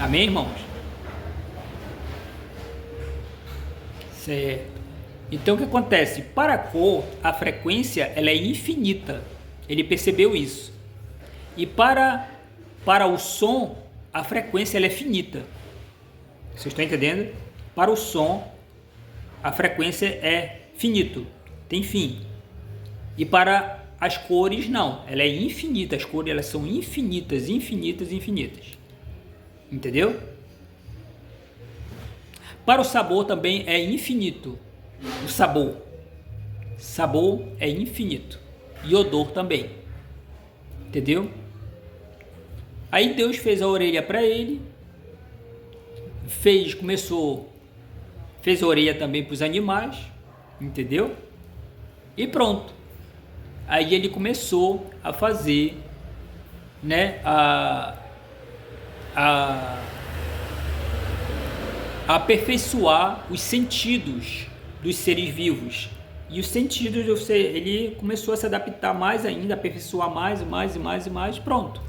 S1: Amém, irmãos? Certo. Então o que acontece? Para a cor, a frequência ela é infinita. Ele percebeu isso. E para o som, a frequência ela é finita. Vocês estão entendendo? Para o som, a frequência é finito, tem fim. E para as cores, não, ela é infinita. As cores elas são infinitas, infinitas, infinitas. Entendeu? Para o sabor também é infinito. O sabor é infinito. E odor também. Entendeu? Aí Deus fez a orelha para ele. Fez a orelha também para os animais. Entendeu? E pronto. Aí ele começou a fazer, né, a aperfeiçoar os sentidos dos seres vivos. E os sentidos, ele começou a se adaptar mais ainda, aperfeiçoar mais e mais e mais e mais, pronto.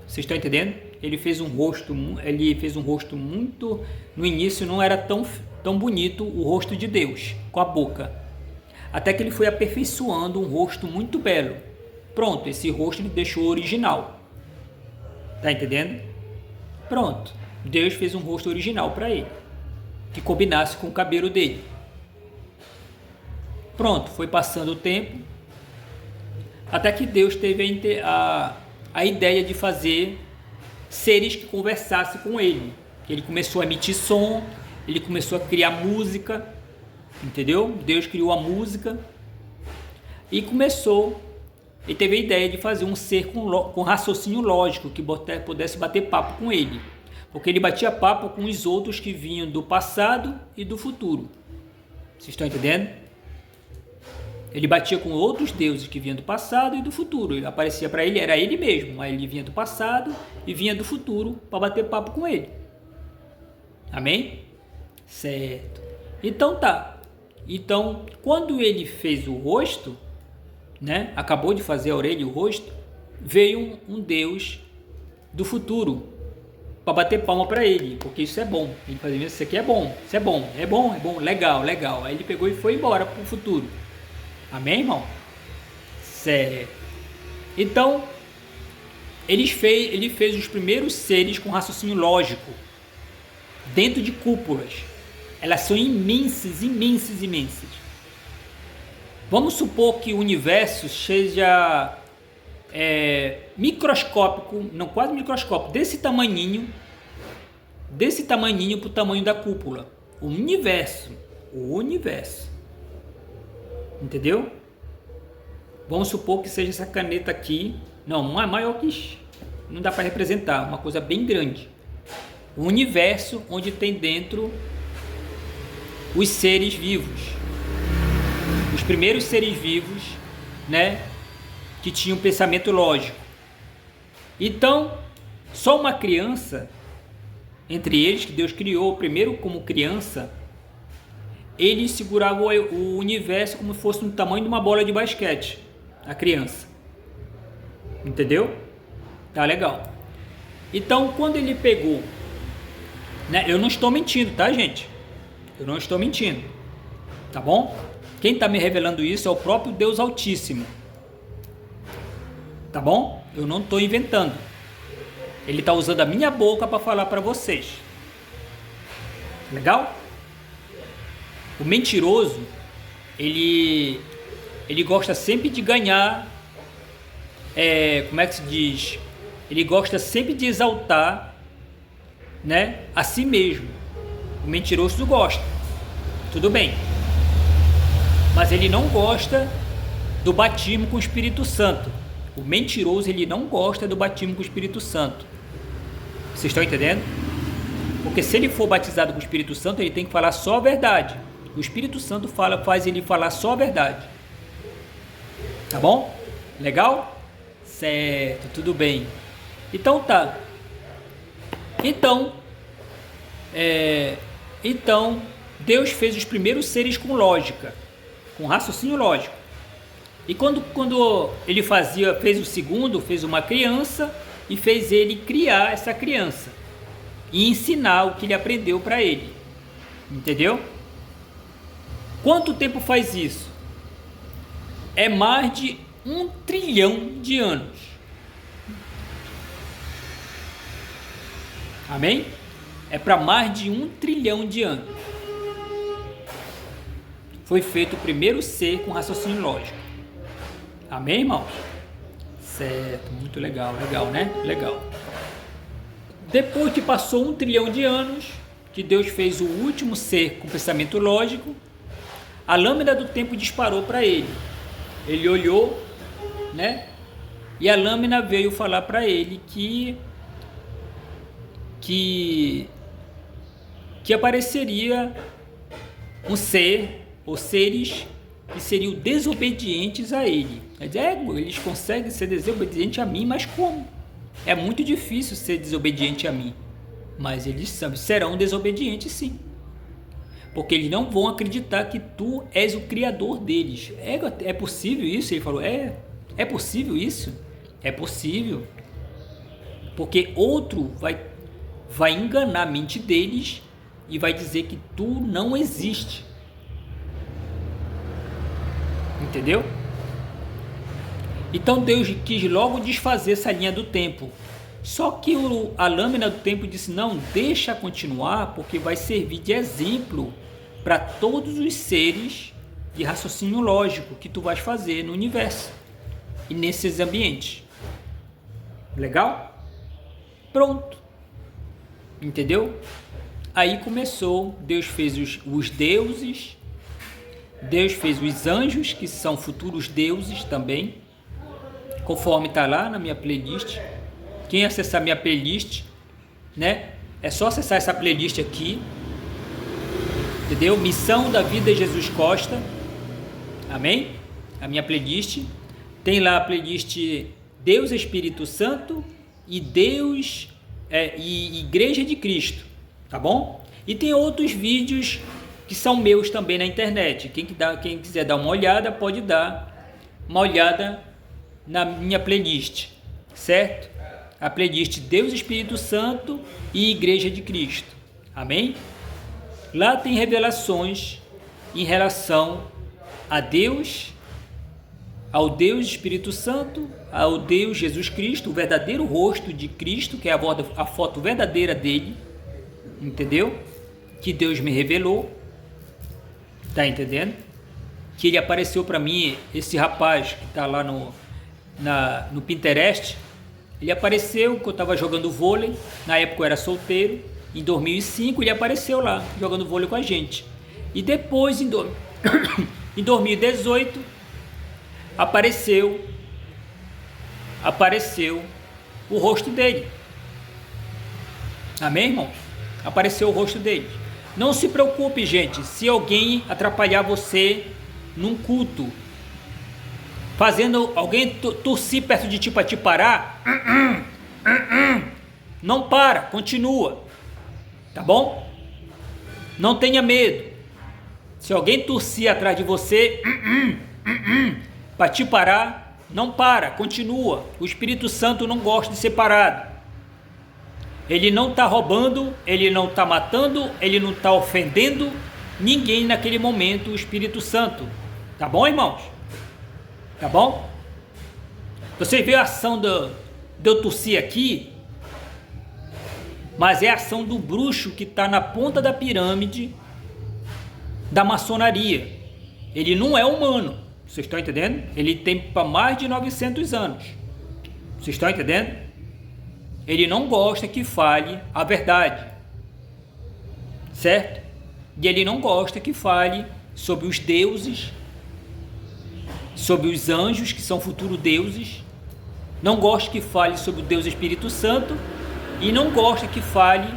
S1: Vocês estão entendendo? Ele fez um rosto muito, no início não era tão bonito o rosto de Deus, com a boca. Até que ele foi aperfeiçoando um rosto muito belo. Pronto, esse rosto ele deixou original. Tá entendendo? Pronto. Deus fez um rosto original para ele, que combinasse com o cabelo dele. Pronto, foi passando o tempo, até que Deus teve a ideia de fazer seres que conversassem com ele. Ele começou a emitir som, ele começou a criar música, entendeu? Deus criou a música e ele teve a ideia de fazer um ser com raciocínio lógico, que pudesse bater papo com ele. Porque ele batia papo com os outros que vinham do passado e do futuro. Vocês estão entendendo? Ele batia com outros deuses que vinham do passado e do futuro. Ele aparecia para ele, era ele mesmo, mas ele vinha do passado e vinha do futuro para bater papo com ele. Amém? Certo. Então tá. Então, quando ele fez o rosto, né? Acabou de fazer a orelha e o rosto, veio um deus do futuro para bater palma para ele, porque isso é bom. Ele fazia isso aqui é bom, isso é bom, é bom, é bom, legal, legal. Aí ele pegou e foi embora para o futuro. Amém, irmão? Certo. Então, ele fez os primeiros seres com raciocínio lógico, dentro de cúpulas. Elas são imensas, imensas, imensas. Vamos supor que o universo seja microscópico, não quase microscópico, desse tamaninho para o tamanho da cúpula. O universo. Entendeu? Vamos supor que seja essa caneta aqui. Não é maior que isso. Não dá para representar. Uma coisa bem grande. O universo onde tem dentro os seres vivos. Os primeiros seres vivos, né? Que tinham pensamento lógico. Então, só uma criança, entre eles, que Deus criou primeiro como criança, ele segurava o universo como se fosse no tamanho de uma bola de basquete, a criança. Entendeu? Tá legal. Então, quando ele pegou, né, eu não estou mentindo, tá, gente? Eu não estou mentindo. Tá bom? Quem está me revelando isso é o próprio Deus Altíssimo. Tá bom? Eu não estou inventando. Ele está usando a minha boca para falar para vocês. Legal? O mentiroso, ele gosta sempre de ganhar, como é que se diz? Ele gosta sempre de exaltar, né, a si mesmo. O mentiroso gosta, tudo bem. Mas ele não gosta do batismo com o Espírito Santo. O mentiroso, ele não gosta do batismo com o Espírito Santo. Vocês estão entendendo? Porque se ele for batizado com o Espírito Santo, ele tem que falar só a verdade. O Espírito Santo faz ele falar só a verdade. Tá bom? Legal? Certo, tudo bem. Então tá. Então, Deus fez os primeiros seres com lógica, com raciocínio lógico. E quando ele fez o segundo, fez uma criança e fez ele criar essa criança e ensinar o que ele aprendeu para ele. Entendeu? Quanto tempo faz isso? É mais de 1 trilhão de anos. Amém? É para mais de 1 trilhão de anos. Foi feito o primeiro ser com raciocínio lógico. Amém, irmãos? Certo, muito legal, né? Legal. Depois que passou 1 trilhão de anos, que Deus fez o último ser com pensamento lógico, a lâmina do tempo disparou para ele. Ele olhou, né? E a lâmina veio falar para ele que apareceria um ser ou seres que seriam desobedientes a ele. Eles conseguem ser desobedientes a mim, mas como? É muito difícil ser desobediente a mim. Mas eles serão desobedientes sim. Porque eles não vão acreditar que tu és o criador deles. É possível isso? Ele falou, é possível isso? É possível. Porque outro vai enganar a mente deles e vai dizer que tu não existe. Entendeu? Então Deus quis logo desfazer essa linha do tempo. Só que a lâmina do tempo disse, não, deixa continuar, porque vai servir de exemplo para todos os seres de raciocínio lógico que tu vais fazer no universo e nesses ambientes. Legal? Pronto. Entendeu? Aí começou, Deus fez os deuses, Deus fez os anjos, que são futuros deuses também, conforme está lá na minha playlist. Quem acessar minha playlist, né? É só acessar essa playlist aqui, entendeu? Missão da Vida Jesus Costa, amém? A minha playlist tem lá a playlist Deus Espírito Santo e Deus e Igreja de Cristo, tá bom? E tem outros vídeos que são meus também na internet. Quem quiser dar uma olhada, pode dar uma olhada na minha playlist, certo? A playlist Deus Espírito Santo e Igreja de Cristo, amém? Lá tem revelações em relação a Deus, ao Deus Espírito Santo, ao Deus Jesus Cristo, o verdadeiro rosto de Cristo, que é a foto verdadeira dele, entendeu? Que Deus me revelou, tá entendendo? Que ele apareceu para mim, esse rapaz que está lá no Pinterest, ele apareceu que eu estava jogando vôlei, na época eu era solteiro, em 2005 ele apareceu lá, jogando vôlei com a gente. E depois, em 2018, apareceu o rosto dele. Amém, irmãos? Apareceu o rosto dele. Não se preocupe, gente, se alguém atrapalhar você num culto, fazendo alguém tossir perto de ti para te parar, não para, continua, tá bom? Não tenha medo. Se alguém tossir atrás de você para te parar, não para, continua. O Espírito Santo não gosta de ser parado. Ele não está roubando, ele não está matando, ele não está ofendendo ninguém naquele momento, o Espírito Santo. Tá bom, irmãos? Tá bom? Você vê a ação de eu tossir aqui, mas é a ação do bruxo que está na ponta da pirâmide da maçonaria. Ele não é humano, vocês estão entendendo? Ele tem para mais de 900 anos, vocês estão entendendo? Ele não gosta que fale a verdade, certo? E ele não gosta que fale sobre os deuses, sobre os anjos que são futuros deuses, não gosta que fale sobre o Deus Espírito Santo e não gosta que fale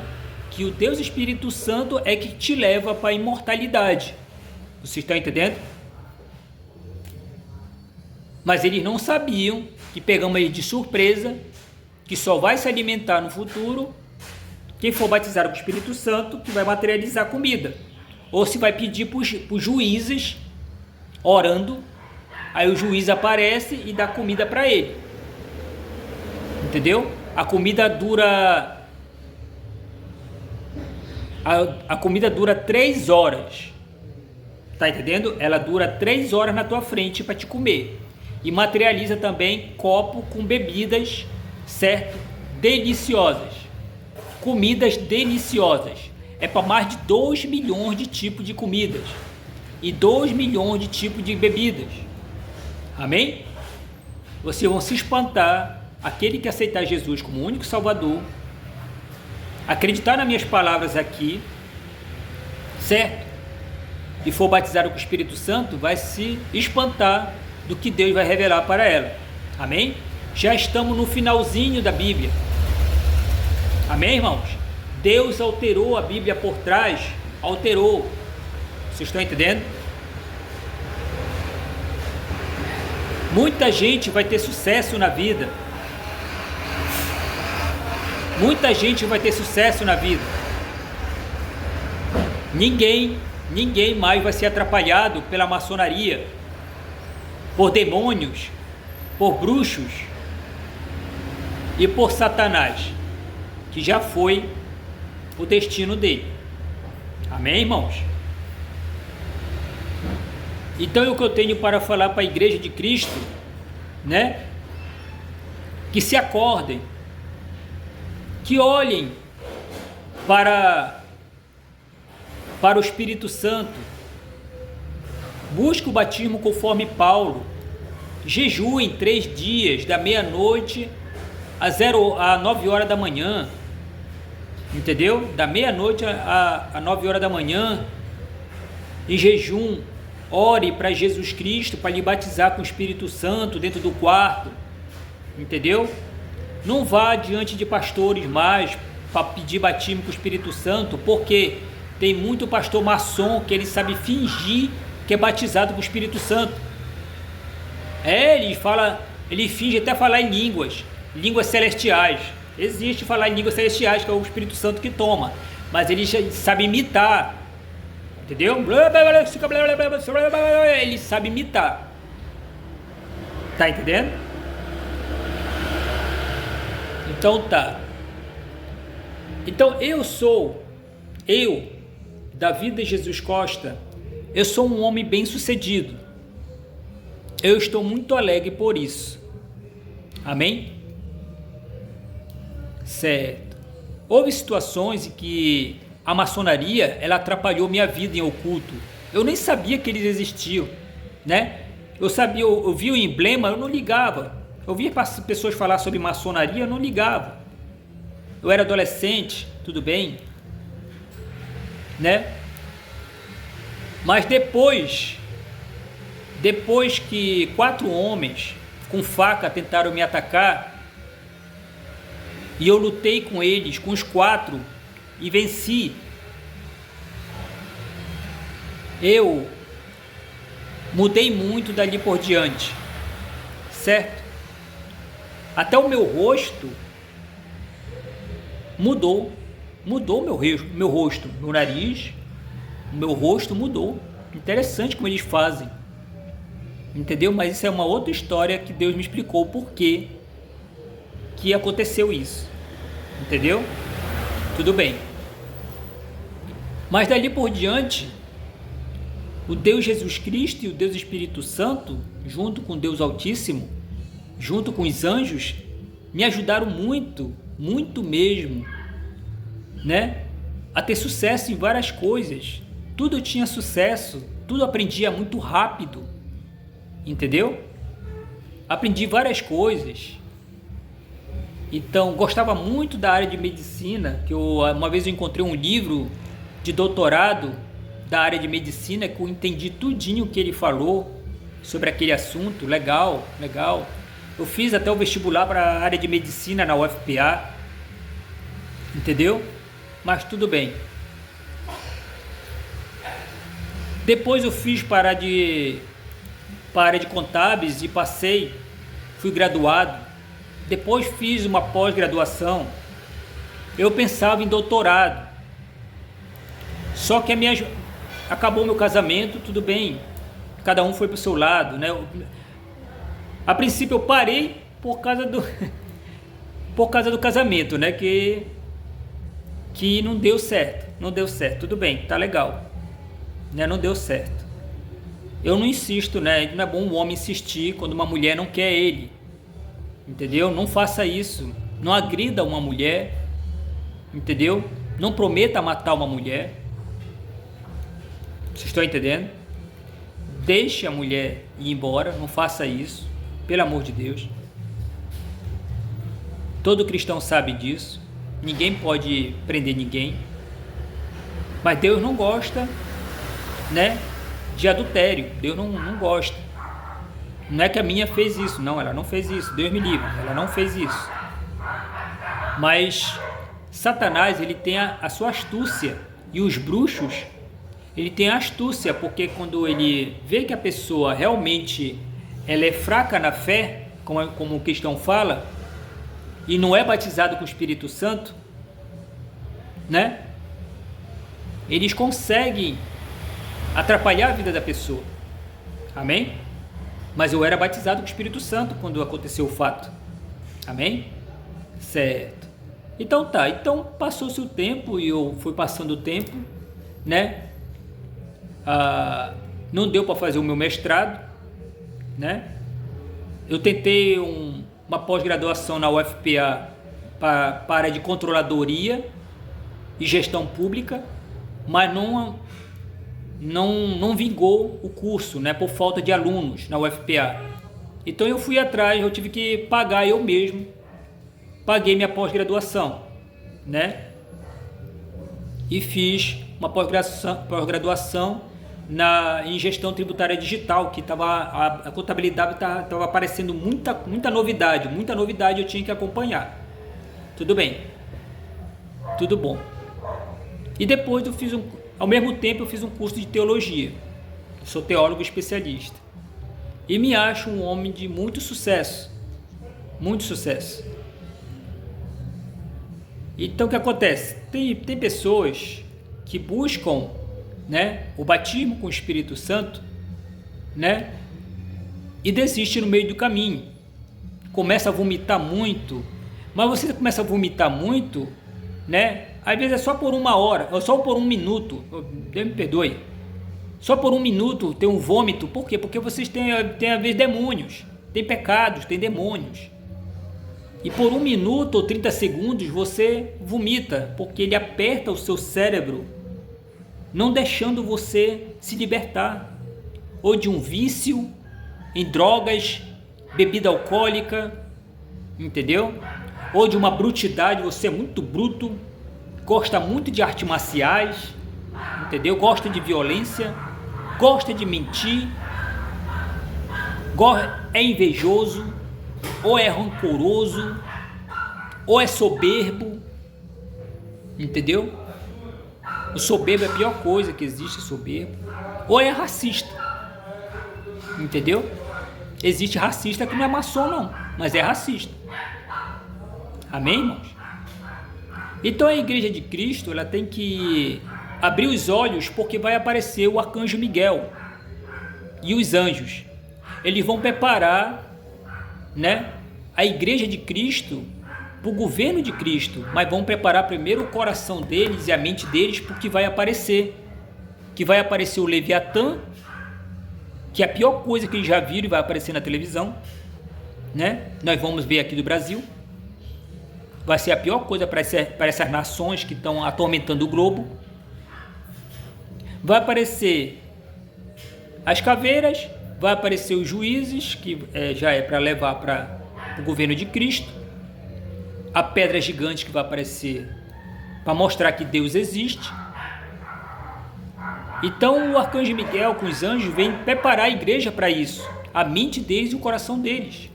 S1: que o Deus Espírito Santo é que te leva para a imortalidade. Você está entendendo? Mas eles não sabiam que pegamos eles de surpresa, que só vai se alimentar no futuro quem for batizado com o Espírito Santo, que vai materializar comida. Ou se vai pedir para os juízes, orando, aí o juiz aparece e dá comida para ele. Entendeu? A comida dura... A comida dura 3 horas. Tá entendendo? Ela dura 3 horas na tua frente para te comer. E materializa também copo com bebidas, certo? Deliciosas. Comidas deliciosas. É para mais de 2 milhões de tipos de comidas. E 2 milhões de tipos de bebidas. Amém? Vocês vão se espantar. Aquele que aceitar Jesus como único Salvador, acreditar nas minhas palavras aqui, certo? E for batizado com o Espírito Santo, vai se espantar do que Deus vai revelar para ela. Amém? Já estamos no finalzinho da Bíblia. Amém, irmãos? Deus alterou a Bíblia por trás, alterou. Vocês estão entendendo? Muita gente vai ter sucesso na vida. Muita gente vai ter sucesso na vida. Ninguém mais vai ser atrapalhado pela maçonaria, por demônios, por bruxos e por Satanás, que já foi o destino dele. Amém, irmãos? Então é o que eu tenho para falar para a Igreja de Cristo, né? Que se acordem, que olhem para o Espírito Santo, busque o batismo conforme Paulo, jejuem 3 dias, da meia-noite a 9 horas da manhã, entendeu? Da meia-noite a 9 horas da manhã, em jejum, ore para Jesus Cristo, para lhe batizar com o Espírito Santo dentro do quarto, entendeu? Não vá diante de pastores mais para pedir batismo com o Espírito Santo, porque tem muito pastor maçom que ele sabe fingir que é batizado com o Espírito Santo. Ele finge até falar em línguas celestiais. Existe falar em línguas celestiais, que é o Espírito Santo que toma, mas ele sabe imitar, entendeu? Ele sabe imitar. Tá entendendo? Então tá. Então eu, Davi de Jesus Costa, eu sou um homem bem sucedido. Eu estou muito alegre por isso. Amém? Certo. Houve situações em que a maçonaria, ela atrapalhou minha vida em oculto. Eu nem sabia que eles existiam, né? Eu via o emblema, eu não ligava. Eu via pessoas falar sobre maçonaria, eu não ligava. Eu era adolescente, tudo bem, né? Mas depois que 4 homens com faca tentaram me atacar, e eu lutei com eles, com os 4, e venci, eu mudei muito dali por diante, certo? Até o meu rosto mudou meu rosto, meu nariz, meu rosto mudou. Interessante como eles fazem, entendeu? Mas isso é uma outra história que Deus me explicou por que aconteceu isso, entendeu? Tudo bem. Mas dali por diante, o Deus Jesus Cristo e o Deus Espírito Santo, junto com o Deus Altíssimo, junto com os anjos, me ajudaram muito, muito mesmo, né? A ter sucesso em várias coisas. Tudo eu tinha sucesso, tudo eu aprendia muito rápido, entendeu? Aprendi várias coisas. Então, gostava muito da área de medicina, uma vez eu encontrei um livro de doutorado da área de medicina que eu entendi tudinho que ele falou sobre aquele assunto. Legal, legal. Eu fiz até o vestibular para a área de medicina na UFPA, entendeu? Mas tudo bem. Depois eu fiz para a área de contábeis e fui graduado. Depois fiz uma pós-graduação. Eu pensava em doutorado. Só que acabou meu casamento, tudo bem. Cada um foi para o seu lado, né? A princípio eu parei por causa do casamento, né? Que não deu certo. Não deu certo. Tudo bem, tá legal. Né? Não deu certo. Eu não insisto, né? Não é bom um homem insistir quando uma mulher não quer ele. Entendeu? Não faça isso. Não agrida uma mulher. Entendeu? Não prometa matar uma mulher. Vocês estão entendendo? Deixe a mulher ir embora. Não faça isso. Pelo amor de Deus. Todo cristão sabe disso. Ninguém pode prender ninguém. Mas Deus não gosta, né, de adultério. Deus não gosta. Não é que a minha fez isso. Não, ela não fez isso. Deus me livre. Ela não fez isso. Mas Satanás, ele tem a sua astúcia. E os bruxos, ele tem a astúcia. Porque quando ele vê que a pessoa realmente ela é fraca na fé, como o cristão fala, e não é batizado com o Espírito Santo, né? Eles conseguem atrapalhar a vida da pessoa. Amém? Mas eu era batizado com o Espírito Santo quando aconteceu o fato. Amém? Certo. Então tá. Então passou-se o tempo e eu fui passando o tempo, né? Não deu para fazer o meu mestrado, né? Eu tentei uma pós-graduação na UFPA para a área de controladoria e gestão pública, mas não vingou o curso, né, por falta de alunos na UFPA. Então eu fui atrás, eu tive que pagar eu mesmo, paguei minha pós-graduação, né, e fiz uma pós-graduação em gestão tributária digital, que a contabilidade estava aparecendo muita novidade eu tinha que acompanhar. Tudo bem, tudo bom. E depois ao mesmo tempo eu fiz um curso de teologia. Sou teólogo especialista. E me acho um homem de muito sucesso. Muito sucesso. Então o que acontece? Tem pessoas que buscam, né, o batismo com o Espírito Santo, né, e desiste no meio do caminho. Começa a vomitar muito. Mas você começa a vomitar muito, né? Às vezes é só por uma hora, ou só por um minuto. Deus me perdoe. Só por um minuto tem um vômito. Por quê? Porque vocês têm às vezes demônios. Tem pecados, tem demônios. E por 1 minuto ou 30 segundos você vomita. Porque ele aperta o seu cérebro, não deixando você se libertar. Ou de um vício em drogas, bebida alcoólica. Entendeu? Ou de uma brutidade, você é muito bruto. Gosta muito de artes marciais, entendeu? Gosta de violência, gosta de mentir, é invejoso, ou é rancoroso, ou é soberbo, entendeu? O soberbo é a pior coisa que existe, soberbo. Ou é racista, entendeu? Existe racista que não é maçom não, mas é racista. Amém, irmãos? Então a Igreja de Cristo, ela tem que abrir os olhos, porque vai aparecer o arcanjo Miguel e os anjos. Eles vão preparar, né, a Igreja de Cristo para o governo de Cristo, mas vão preparar primeiro o coração deles e a mente deles, porque vai aparecer o Leviatã, que é a pior coisa que eles já viram e vai aparecer na televisão, né? Nós vamos ver aqui do Brasil. vai ser a pior coisa para essas nações que estão atormentando o globo. Vai aparecer as caveiras, vai aparecer os juízes, que já é para levar para o governo de Cristo. A pedra gigante que vai aparecer para mostrar que Deus existe. Então o arcanjo Miguel com os anjos vem preparar a igreja para isso, a mente deles e o coração deles.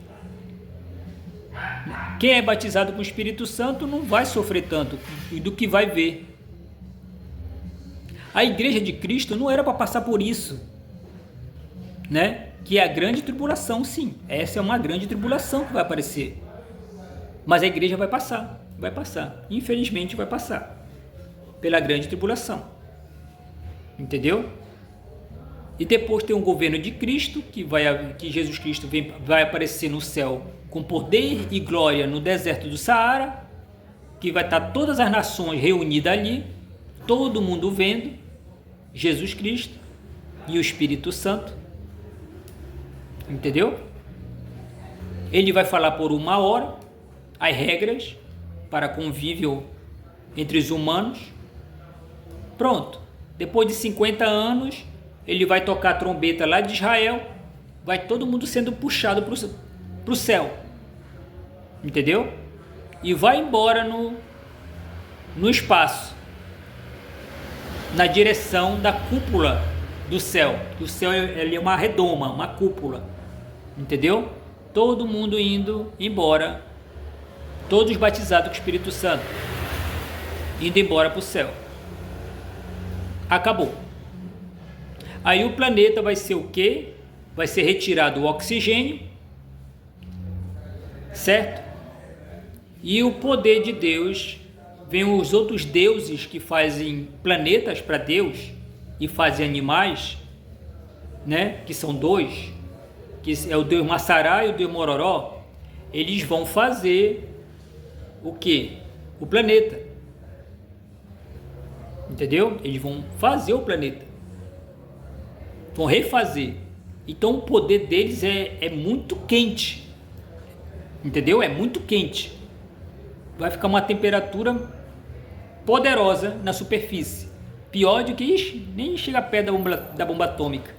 S1: Quem é batizado com o Espírito Santo não vai sofrer tanto do que vai ver. A igreja de Cristo não era para passar por isso, né? Que é a grande tribulação, sim. Essa é uma grande tribulação que vai aparecer. Mas a igreja vai passar. Infelizmente vai passar pela grande tribulação. Entendeu? E depois tem um governo de Cristo, que Jesus Cristo vai aparecer no céu com poder e glória no deserto do Saara, que vai estar todas as nações reunidas ali, todo mundo vendo Jesus Cristo e o Espírito Santo. Entendeu? Ele vai falar por 1 hora as regras para convívio entre os humanos. Pronto. Depois de 50 anos, ele vai tocar a trombeta lá de Israel, vai todo mundo sendo puxado para o céu. Entendeu? E vai embora no espaço, na direção da cúpula do céu. O céu é uma redoma, uma cúpula. Entendeu? Todo mundo indo embora, todos batizados com o Espírito Santo, indo embora para o céu. Acabou. Aí o planeta vai ser o quê? Vai ser retirado o oxigênio, certo? E o poder de Deus, vem os outros deuses que fazem planetas para Deus e fazem animais, né? Que são 2, que é o Deus Massará e o Deus Mororó. Eles vão fazer o quê? O planeta. Entendeu? Eles vão fazer o planeta. Vão refazer. Então o poder deles é muito quente. Entendeu? É muito quente. Vai ficar uma temperatura poderosa na superfície. Pior do que nem chega perto da bomba atômica.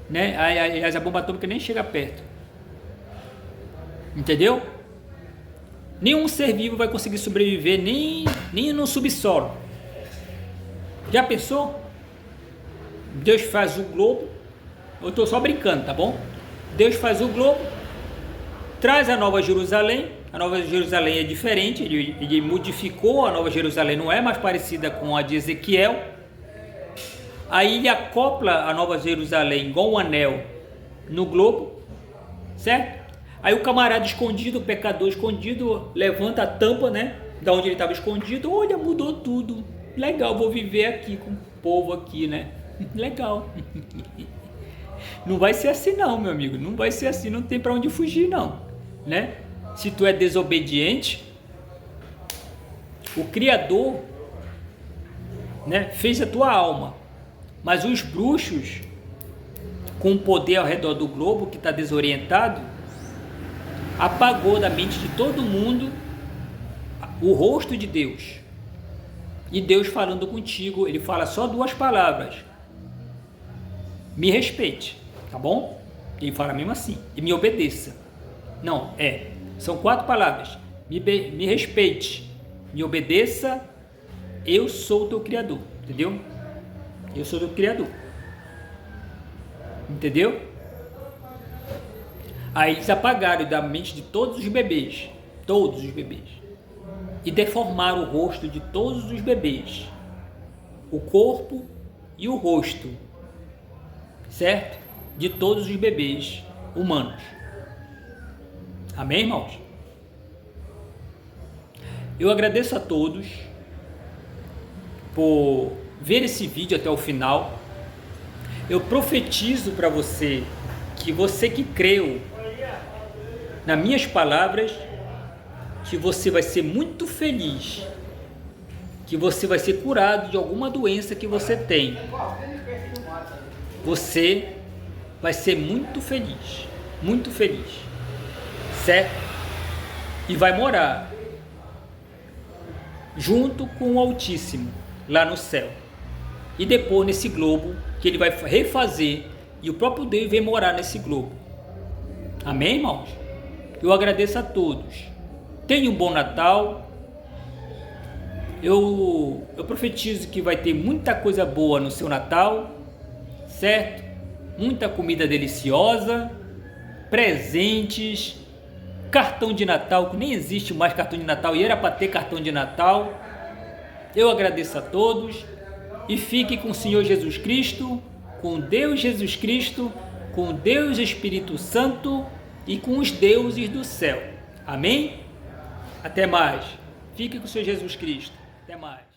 S1: Né? Aliás, a bomba atômica nem chega perto. Entendeu? Nenhum ser vivo vai conseguir sobreviver nem no subsolo. Já pensou? Deus faz o globo. Eu estou só brincando, tá bom? Deus faz o globo, traz a Nova Jerusalém. A Nova Jerusalém é diferente, ele modificou a Nova Jerusalém, não é mais parecida com a de Ezequiel. Aí ele acopla a Nova Jerusalém igual um anel no globo, certo? Aí o camarada escondido, o pecador escondido, levanta a tampa, né? Da onde ele estava escondido. Olha, mudou tudo. Legal, vou viver aqui com o povo aqui, né? Legal. Não vai ser assim não, meu amigo. Não vai ser assim, não tem para onde fugir não, né? Se tu é desobediente, o Criador, né, fez a tua alma. Mas os bruxos, com o poder ao redor do globo, que está desorientado, apagou da mente de todo mundo o rosto de Deus. E Deus falando contigo, ele fala só 2 palavras: me respeite, tá bom? Ele fala mesmo assim, e me obedeça. Não, são 4 palavras: me respeite, me obedeça, eu sou o teu Criador, entendeu? Eu sou o teu Criador, entendeu? Aí eles apagaram da mente de todos os bebês, e deformaram o rosto de todos os bebês, o corpo e o rosto, certo? De todos os bebês humanos. Amém, irmãos? Eu agradeço a todos por ver esse vídeo até o final. Eu profetizo para você que creu nas minhas palavras, que você vai ser muito feliz, que você vai ser curado de alguma doença que você tem. Você vai ser muito feliz, certo? E vai morar junto com o Altíssimo, lá no céu. E depois nesse globo, que ele vai refazer, e o próprio Deus vem morar nesse globo. Amém, irmãos? Eu agradeço a todos. Tenha um bom Natal. Eu profetizo que vai ter muita coisa boa no seu Natal, certo? Muita comida deliciosa, presentes, cartão de Natal, que nem existe mais cartão de Natal, e era para ter cartão de Natal. Eu agradeço a todos e fique com o Senhor Jesus Cristo, com Deus Jesus Cristo, com Deus Espírito Santo e com os deuses do céu. Amém? Até mais. Fique com o Senhor Jesus Cristo. Até mais.